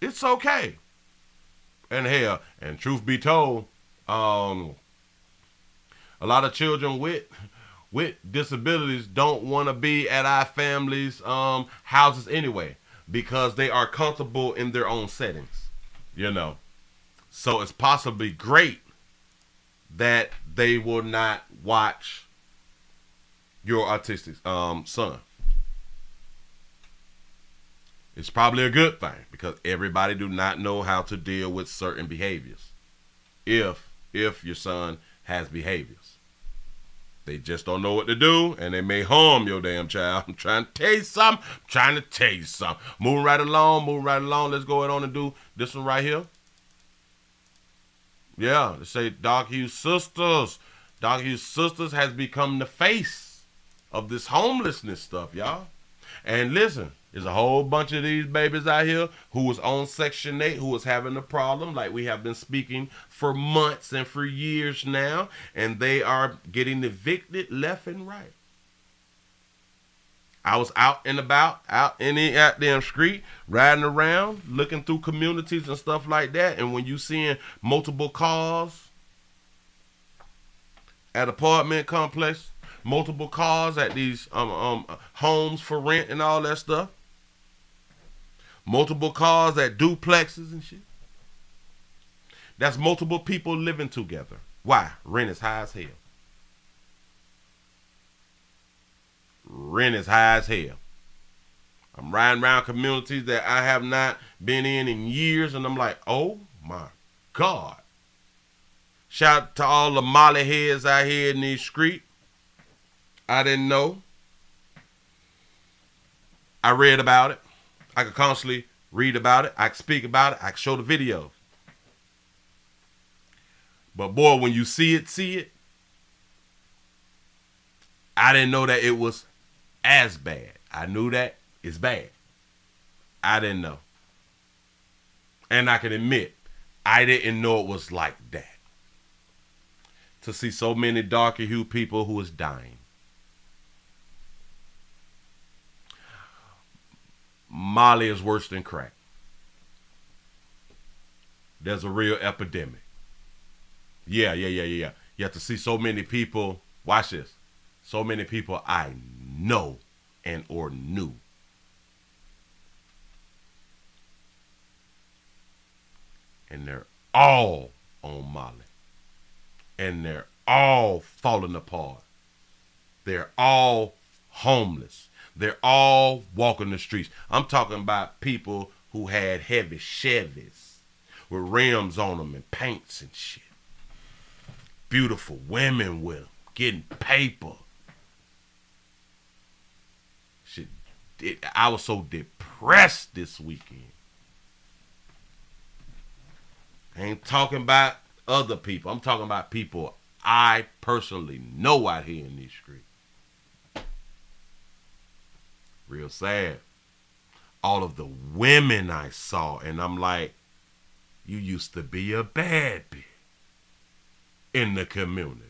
It's okay. And hell, and truth be told, a lot of children with disabilities don't want to be at our families' houses anyway, because they are comfortable in their own settings, you know. So it's possibly great that they will not watch your autistic son. It's probably a good thing, because everybody do not know how to deal with certain behaviors. If your son has behaviors, they just don't know what to do, and they may harm your damn child. I'm trying to tell you something. Moving right along. Let's go on and do this one right here. Yeah, they say Dark Hue Sisters. Dark Hue Sisters has become the face of this homelessness stuff, y'all. And listen, there's a whole bunch of these babies out here who was on Section 8, who was having a problem, like we have been speaking for months and for years now, and they are getting evicted left and right. I was out and about, out in the goddamn street, riding around, looking through communities and stuff like that, and when you seeing multiple cars at apartment complex, multiple cars at these homes for rent and all that stuff, multiple cars at duplexes and shit, that's multiple people living together. Why? Rent is high as hell. Rent is high as hell. I'm riding around communities that I have not been in years, and I'm like, oh my God. Shout out to all the molly heads out here in these streets. I didn't know. I read about it. I could constantly read about it. I could speak about it. I could show the videos. But boy, when you see it, I didn't know that it was as bad. I knew that it's bad. I didn't know. And I can admit, I didn't know it was like that. To see so many darker hue people who is dying. Molly is worse than crack. There's a real epidemic. Yeah. You have to see so many people, watch this, so many people I know and or knew. And they're all on Molly. And they're all falling apart. They're all homeless. They're all walking the streets. I'm talking about people who had heavy Chevys with rims on them and paints and shit. Beautiful women with them, getting paper. Shit, I was so depressed this weekend. I ain't talking about other people. I'm talking about people I personally know out here in these streets. Real sad. All of the women I saw, and I'm like, you used to be a bad bitch in the community.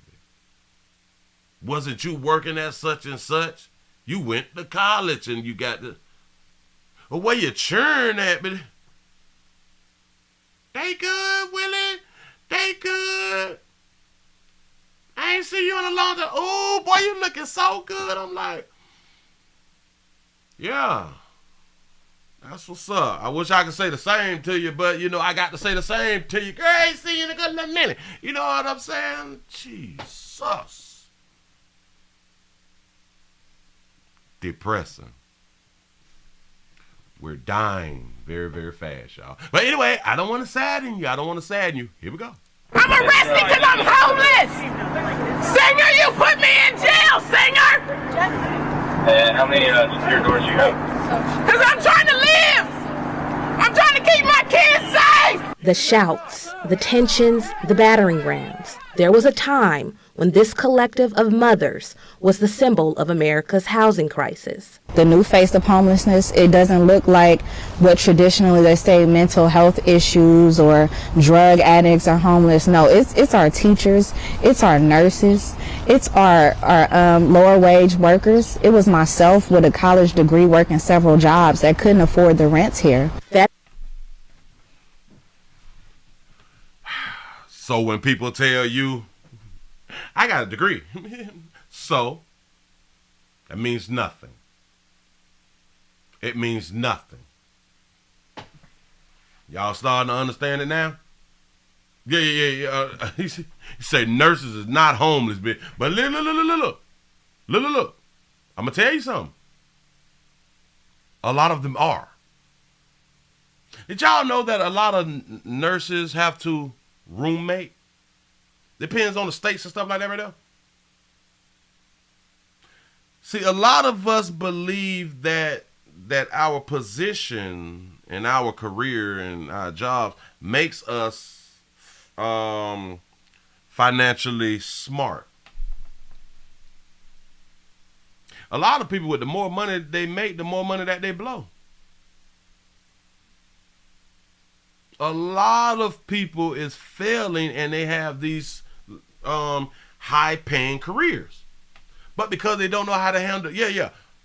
Wasn't you working at such and such? You went to college and you got the... Well, where you churn at, but... They good, Willie. They good. I ain't seen you in a long time. Oh, boy, you looking so good. I'm like... Yeah. That's what's up. I wish I could say the same to you, but, you know, I got to say the same to you. Girl, I ain't seen you in a good little minute. You know what I'm saying? Jesus. Depressing. We're dying very, very fast, y'all. But anyway, I don't want to sadden you. Here we go. I'm arrested because I'm homeless! Singer, you put me in jail, singer! And how many secure doors do you have? Because I'm trying to live! I'm trying to keep my kids safe! The shouts, the tensions, the battering rams. There was a time when this collective of mothers was the symbol of America's housing crisis. The new face of homelessness, it doesn't look like what traditionally they say mental health issues or drug addicts are homeless. No, it's our teachers, it's our nurses, it's our lower wage workers. It was myself with a college degree working several jobs that couldn't afford the rents here. So when people tell you, I got a degree, so that means nothing. It means nothing. Y'all starting to understand it now? Yeah. He say nurses is not homeless, but look. I'm gonna tell you something. A lot of them are. Did y'all know that a lot of nurses have to roommate? Depends on the states and stuff like that right there. See, a lot of us believe that our position and our career and our jobs makes us financially smart. A lot of people, with the more money they make, the more money that they blow. A lot of people is failing and they have these high-paying careers. But because they don't know how to handle,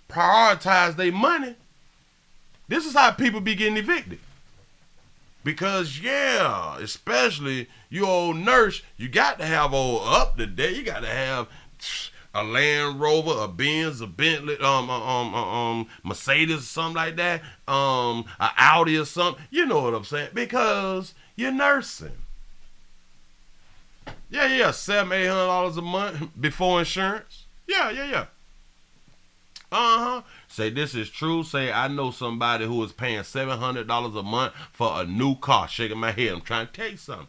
prioritize their money, this is how people be getting evicted. Because, especially you old nurse, you got to have old up-to-date. You got to have a Land Rover, a Benz, a Bentley, Mercedes or something like that, an Audi or something. You know what I'm saying? Because you're nursing. $700-800 a month before insurance. Yeah. Say this is true. Say I know somebody who is paying $700 a month for a new car. Shaking my head. I'm trying to tell you something.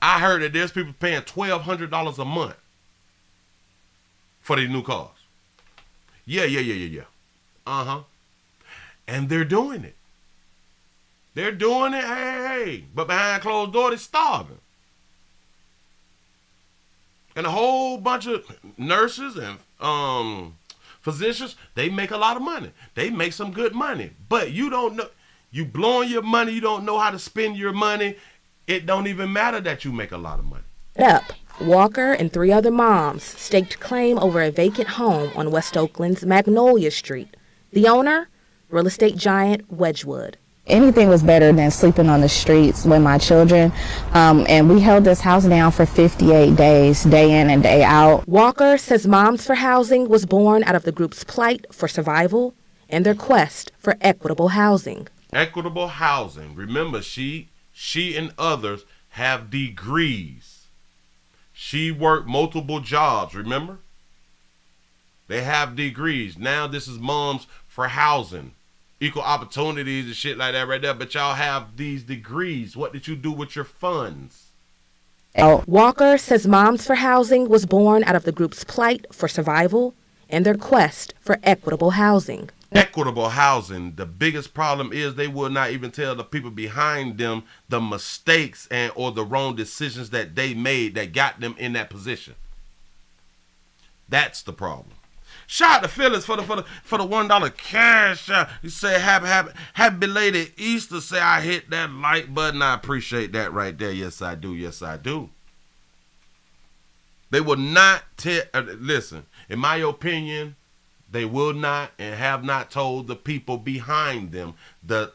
I heard that there's people paying $1,200 a month for these new cars. Yeah. And they're doing it. Hey. But behind closed doors, they're starving. And a whole bunch of nurses and physicians, they make a lot of money. They make some good money. But you don't know. You blowing your money. You don't know how to spend your money. It don't even matter that you make a lot of money. Walker and 3 other moms staked claim over a vacant home on West Oakland's Magnolia Street. The owner, real estate giant Wedgwood. Anything was better than sleeping on the streets with my children. And we held this house down for 58 days, day in and day out. Walker says Moms for Housing was born out of the group's plight for survival and their quest for equitable housing. Equitable housing. Remember, she and others have degrees. She worked multiple jobs, remember? They have degrees. Now this is Moms for Housing. Equal opportunities and shit like that right there. But y'all have these degrees. What did you do with your funds? Walker says Moms for Housing was born out of the group's plight for survival and their quest for equitable housing. Equitable housing. The biggest problem is they will not even tell the people behind them the mistakes and or the wrong decisions that they made that got them in that position. That's the problem. Shout out to Phyllis for the $1 cash out. You say happy belated Easter. Say I hit that like button. I appreciate that right there. Yes, I do. They will not tell. Listen, in my opinion, they will not and have not told the people behind them the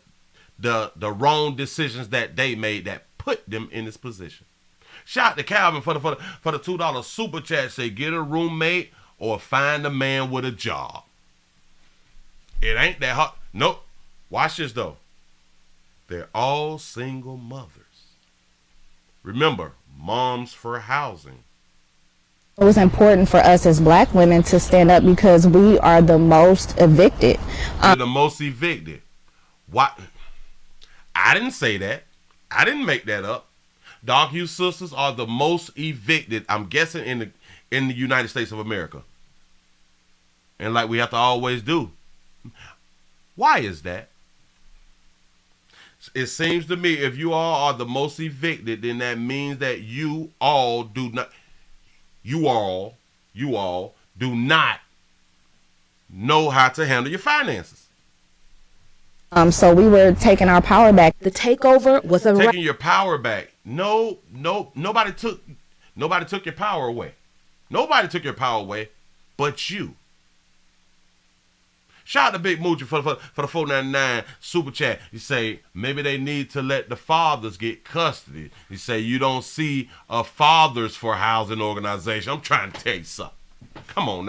wrong decisions that they made that put them in this position. Shout out to Calvin for the $2 super chat. Say get a roommate or find a man with a job. It ain't that hard. Nope. Watch this, though. They're all single mothers. Remember, moms for housing. It was important for us as black women to stand up because we are the most evicted. You're the most evicted. What? I didn't say that. I didn't make that up. Dark Hue Sisters are the most evicted, I'm guessing, in the United States of America. And like we have to always do. Why is that? It seems to me if you all are the most evicted, then that means that you all do not know how to handle your finances. So we were taking our power back. The takeover was taking your power back. No, nobody took your power away. Nobody took your power away, but you. Shout out to Big Moochie for the $4.99 super chat. You say maybe they need to let the fathers get custody. You say you don't see a fathers for housing organization. I'm trying to tell you something. Come on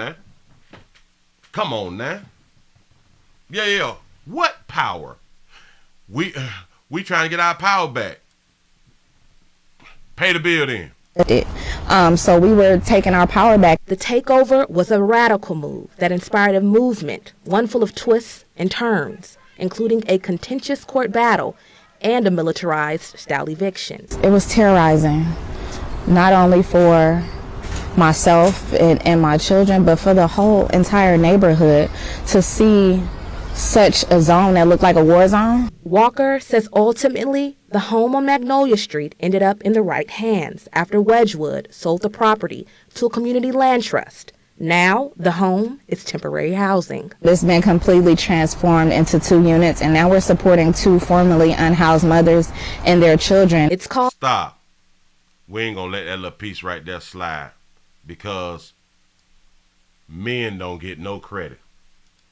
now. Yeah. What power? We trying to get our power back. Pay the bill then. So we were taking our power back. The takeover was a radical move that inspired a movement, one full of twists and turns, including a contentious court battle and a militarized style eviction. It was terrorizing, not only for myself and my children, but for the whole entire neighborhood to see such a zone that looked like a war zone. Walker says ultimately the home on Magnolia Street ended up in the right hands after Wedgwood sold the property to a community land trust. Now the home is temporary housing. It's been completely transformed into 2 units, and now we're supporting 2 formerly unhoused mothers and their children. It's called... Stop. We ain't gonna let that little piece right there slide because men don't get no credit.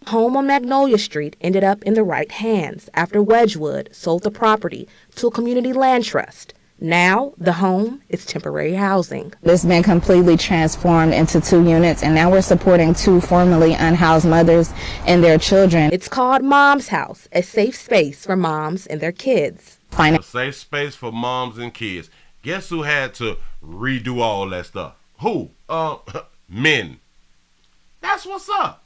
Home on Magnolia Street ended up in the right hands after Wedgwood sold the property to a community land trust. Now the home is temporary housing. It's been completely transformed into 2 units, and now we're supporting 2 formerly unhoused mothers and their children. It's called Mom's House, a safe space for moms and their kids. A safe space for moms and kids. Guess who had to redo all that stuff? Who? Men. That's what's up.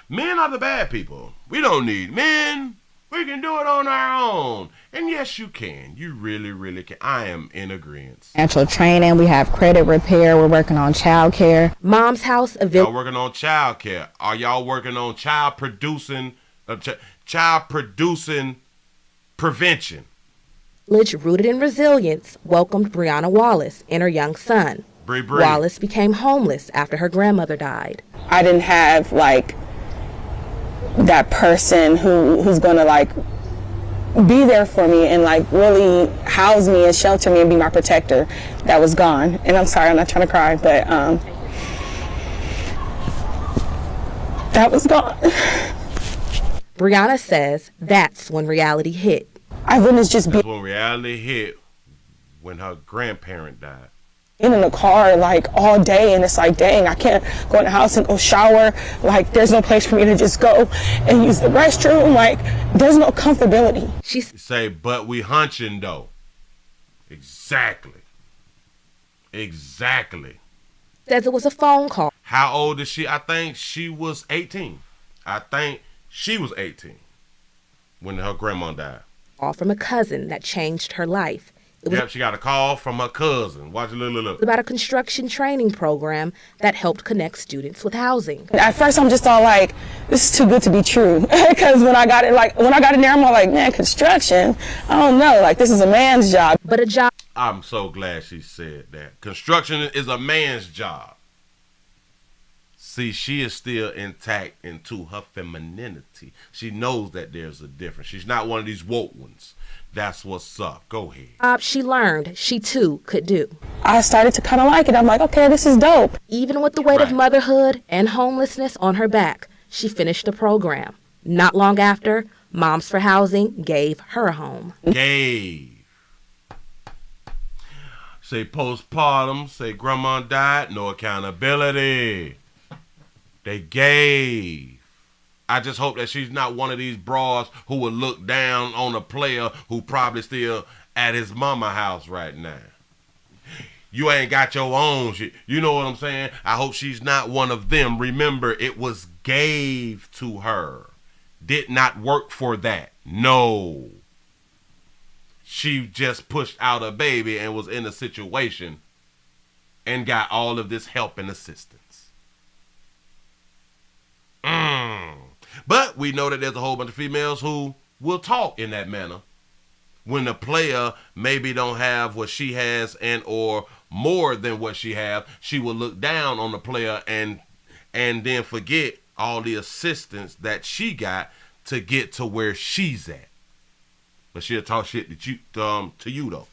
Men are the bad people. We don't need men. We can do it on our own. And yes, you can. You really, really can. I am in agreement. Financial training. We have credit repair. We're working on child care. Mom's House. Y'all working on child care. Are y'all working on child producing prevention? Village rooted in resilience welcomed Brianna Wallace and her young son. Bree. Wallace became homeless after her grandmother died. I didn't have that person who's gonna be there for me and really house me and shelter me and be my protector. That was gone. And I'm sorry, I'm not trying to cry, but that was gone. Brianna says that's when reality hit. I witnessed That's when reality hit, when her grandparent died. In the car all day, and it's dang, I can't go in the house and go shower. There's no place for me to just go and use the restroom. There's no comfortability. She say, but we hunching though. Exactly. Says it was a phone call. How old is she? I think she was 18 when her grandma died. From a cousin that changed her life. She got a call from her cousin. Watch it, look. About a construction training program that helped connect students with housing. At first, I'm just all this is too good to be true. Because when I got in there, I'm all man, construction? I don't know. This is a man's job. But a job. I'm so glad she said that. Construction is a man's job. See, she is still intact into her femininity. She knows that there's a difference. She's not one of these woke ones. That's what's up. Go ahead. She learned she too could do. I started to kind of like it. I'm okay, this is dope. Even with the weight of motherhood and homelessness on her back, she finished the program. Not long after, Moms for Housing gave her a home. Say postpartum, say grandma died, no accountability. They gave. I just hope that she's not one of these bras who would look down on a player who probably still at his mama house right now. You ain't got your own shit. You know what I'm saying? I hope she's not one of them. Remember, it was gave to her. Did not work for that. No. She just pushed out a baby and was in a situation and got all of this help and assistance. But we know that there's a whole bunch of females who will talk in that manner when the player maybe don't have what she has and or more than what she have. She will look down on the player and then forget all the assistance that she got to get to where she's at. But she'll talk shit to you though.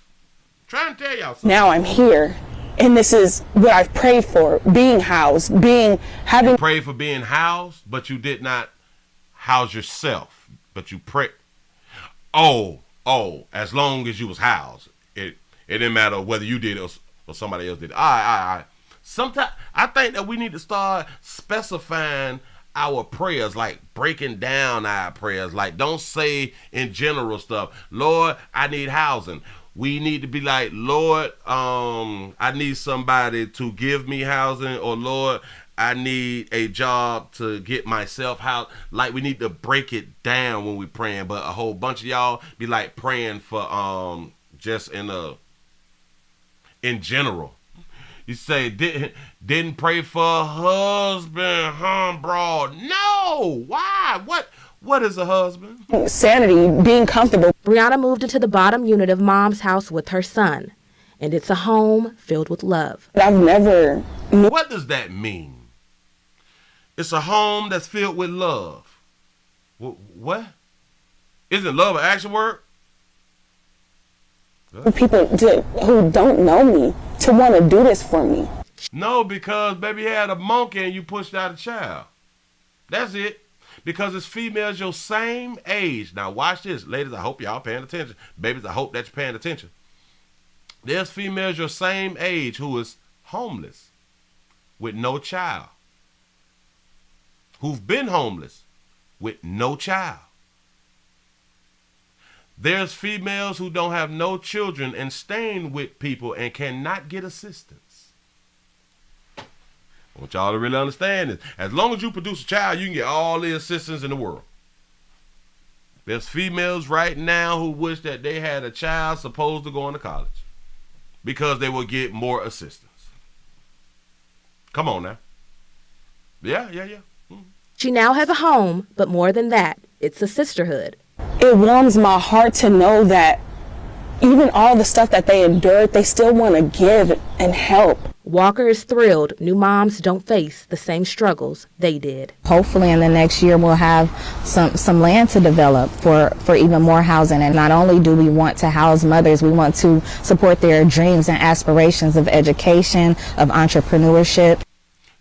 Trying to tell y'all something. Now I'm here, and this is what I've prayed for: being housed, having. You prayed for being housed, but you did not house yourself. But you prayed. Oh, as long as you was housed, it didn't matter whether you did it or somebody else did it. All right. Sometimes I think that we need to start specifying our prayers, like breaking down our prayers. Like, don't say in general stuff, Lord, I need housing. We need to be like, Lord, I need somebody to give me housing, or Lord, I need a job to get myself housed. Like, we need to break it down when we're praying. But a whole bunch of y'all be like praying for just in general. You say didn't pray for a husband, broad. No, why? What is a husband? Sanity, being comfortable. Brianna moved into the bottom unit of Mom's house with her son, and it's a home filled with love. I've never. What does that mean? It's a home that's filled with love. What? Isn't love an action word? People who don't know me to want to do this for me. No, because baby had a monkey and you pushed out a child. That's it. Because it's females your same age. Now watch this. Ladies, I hope y'all paying attention. Babies, I hope that you're paying attention. There's females your same age who is homeless with no child. Who've been homeless with no child. There's females who don't have no children and staying with people and cannot get assistance. I want y'all to really understand this. As long as you produce a child, you can get all the assistance in the world. There's females right now who wish that they had a child supposed to go into college because they will get more assistance. Come on now. Yeah. She now has a home, but more than that, it's a sisterhood. It warms my heart to know that even all the stuff that they endured, they still want to give and help. Walker is thrilled new moms don't face the same struggles they did. Hopefully in the next year we'll have some land to develop for even more housing. And not only do we want to house mothers, we want to support their dreams and aspirations of education, of entrepreneurship.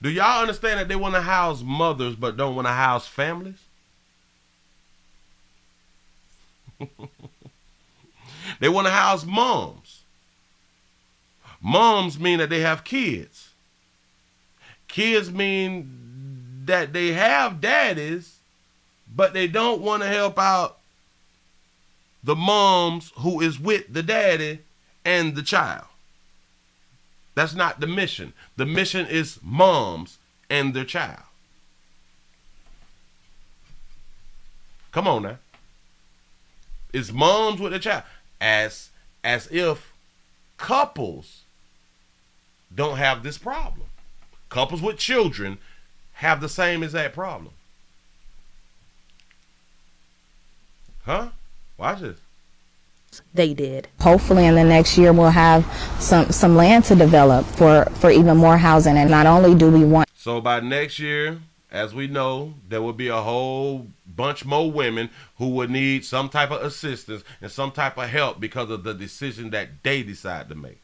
Do y'all understand that they want to house mothers but don't want to house families? They want to house moms. Moms mean that they have kids. Kids mean that they have daddies, but they don't want to help out the moms who is with the daddy and the child. That's not the mission. The mission is moms and their child. Come on now. It's moms with a child. As if couples don't have this problem. Couples with children have the same exact problem. Huh? Watch this. They did. Hopefully in the next year we'll have some land to develop for even more housing. And not only do we want... So by next year, as we know, there will be a whole bunch more women who would need some type of assistance and some type of help because of the decision that they decide to make.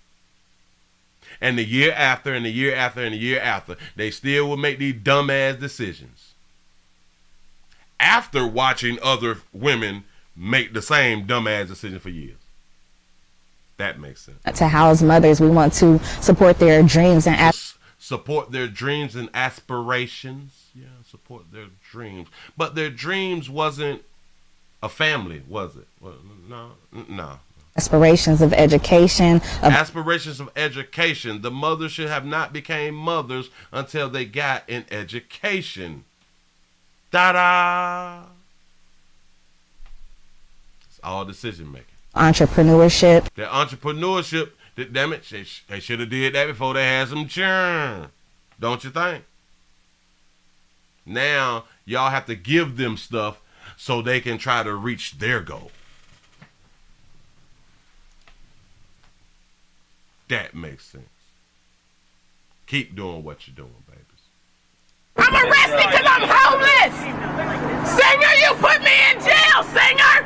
And the year after, and the year after, and the year after, they still will make these dumbass decisions. After watching other women make the same dumbass decision for years. That makes sense. To house mothers, we want to support their dreams and Support their dreams and aspirations. Yeah, support their dreams. But their dreams wasn't a family, was it? Well, no. Aspirations of education. Aspirations of education. The mothers should have not became mothers until they got an education. Ta-da! It's all decision making. Entrepreneurship. Their entrepreneurship, damn it, they should have did that before they had some churn. Don't you think? Now, y'all have to give them stuff so they can try to reach their goal. That makes sense. Keep doing what you're doing, babies. I'm arrested because I'm homeless! Singer, you put me in jail, singer!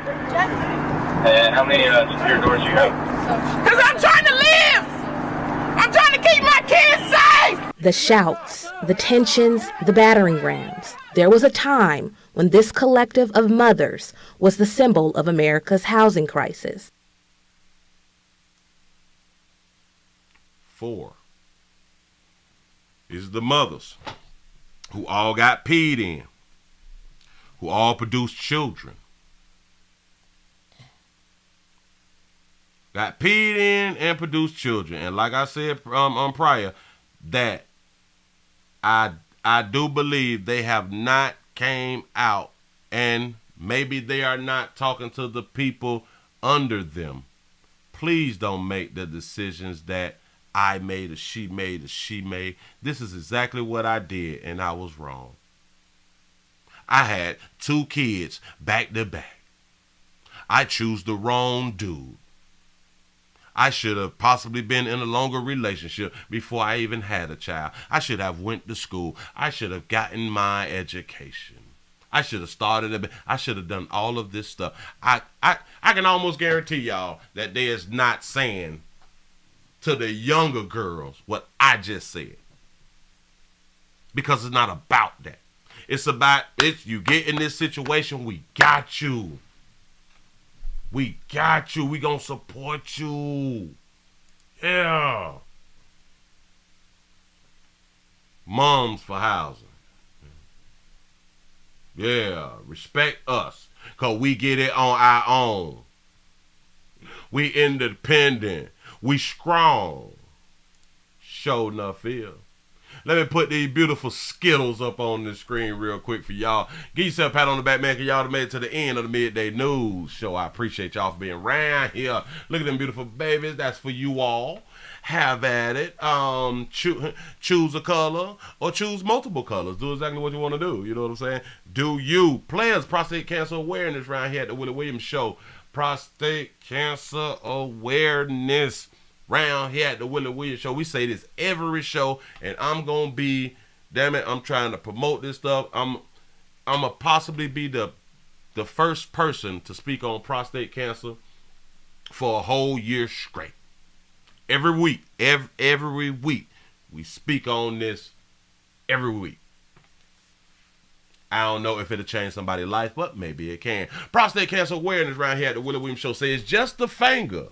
And how many secure doors do you have? Because I'm trying to live! I'm trying to keep my kids safe! The shouts, the tensions, the battering rams. There was a time when this collective of mothers was the symbol of America's housing crisis. 4 is the mothers who all got peed in, who all produced children. Got peed in and produced children. And like I said on prior, that I do believe they have not came out, and maybe they are not talking to the people under them. Please don't make the decisions that I made or she made or she made. This is exactly what I did, and I was wrong. I had 2 kids back to back. I chose the wrong dude. I should have possibly been in a longer relationship before I even had a child. I should have went to school. I should have gotten my education. I should have started I should have done all of this stuff. I can almost guarantee y'all that they is not saying to the younger girls what I just said. Because it's not about that. It's about, you get in this situation, we got you. We got you. We gonna support you. Yeah. Moms for housing. Yeah. Respect us. Because we get it on our own. We independent. We strong. Sure enough feel. Let me put these beautiful Skittles up on the screen real quick for y'all. Give yourself a pat on the back, man, because y'all made it to the end of the Midday News Show. I appreciate y'all for being around here. Look at them beautiful babies. That's for you all. Have at it. Choose a color or choose multiple colors. Do exactly what you want to do. You know what I'm saying? Do you. Players, prostate cancer awareness right here at the Willie Williams Show. Prostate cancer awareness round here at the Willie Williams Show. We say this every show, and I'm gonna be, damn it, I'm trying to promote this stuff. I'm gonna possibly be the first person to speak on prostate cancer for a whole year straight. Every week, every week, we speak on this every week. I don't know if it'll change somebody's life, but maybe it can. Prostate cancer awareness around here at the Willie Williams Show says just the finger.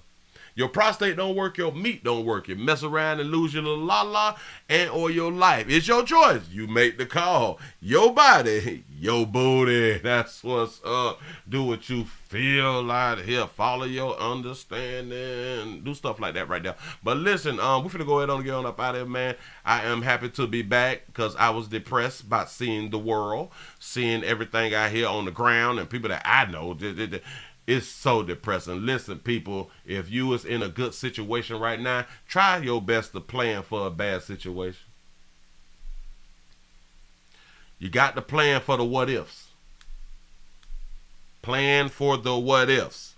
Your prostate don't work, your meat don't work. You mess around and lose your little la-la and or your life. It's your choice. You make the call. Your body, your booty. That's what's up. Do what you feel like here. Follow your understanding. Do stuff like that right there. But listen, we're finna go ahead and get on up out of here, man. I am happy to be back because I was depressed about seeing the world, seeing everything out here on the ground and people that I know. It's so depressing. Listen, people, if you is in a good situation right now, try your best to plan for a bad situation. You got to plan for the what ifs. Plan for the what ifs.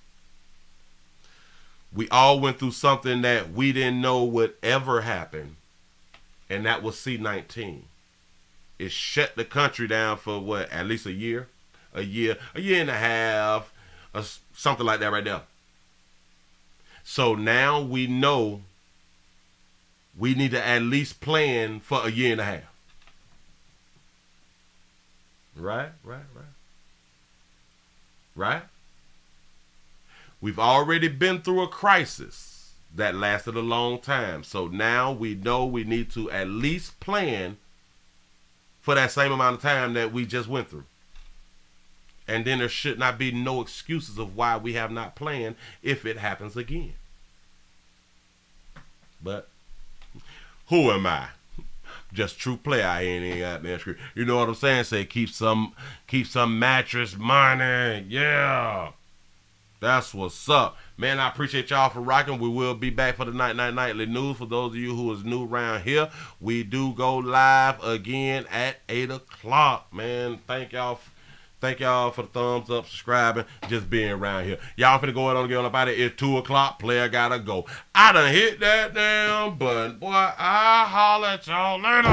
We all went through something that we didn't know would ever happen, and that was C-19. It shut the country down for what, at least a year and a half, something like that right there. So now we know we need to at least plan for a year and a half. Right? We've already been through a crisis. that lasted a long time. So now we know we need to at least plan for that same amount of time that we just went through. And then there should not be no excuses of why we have not planned if it happens again. But who am I? Just true player. I ain't got that screen. You know what I'm saying? Say keep some mattress money. Yeah. That's what's up. Man, I appreciate y'all for rocking. We will be back for the nightly news. For those of you who is new around here, we do go live again at 8 o'clock. Man, thank y'all for the thumbs up, subscribing, just being around here. Y'all finna go ahead on and get on up out of here. It's 2 o'clock. Player gotta go. I done hit that damn button. Boy, I'll holler at y'all later.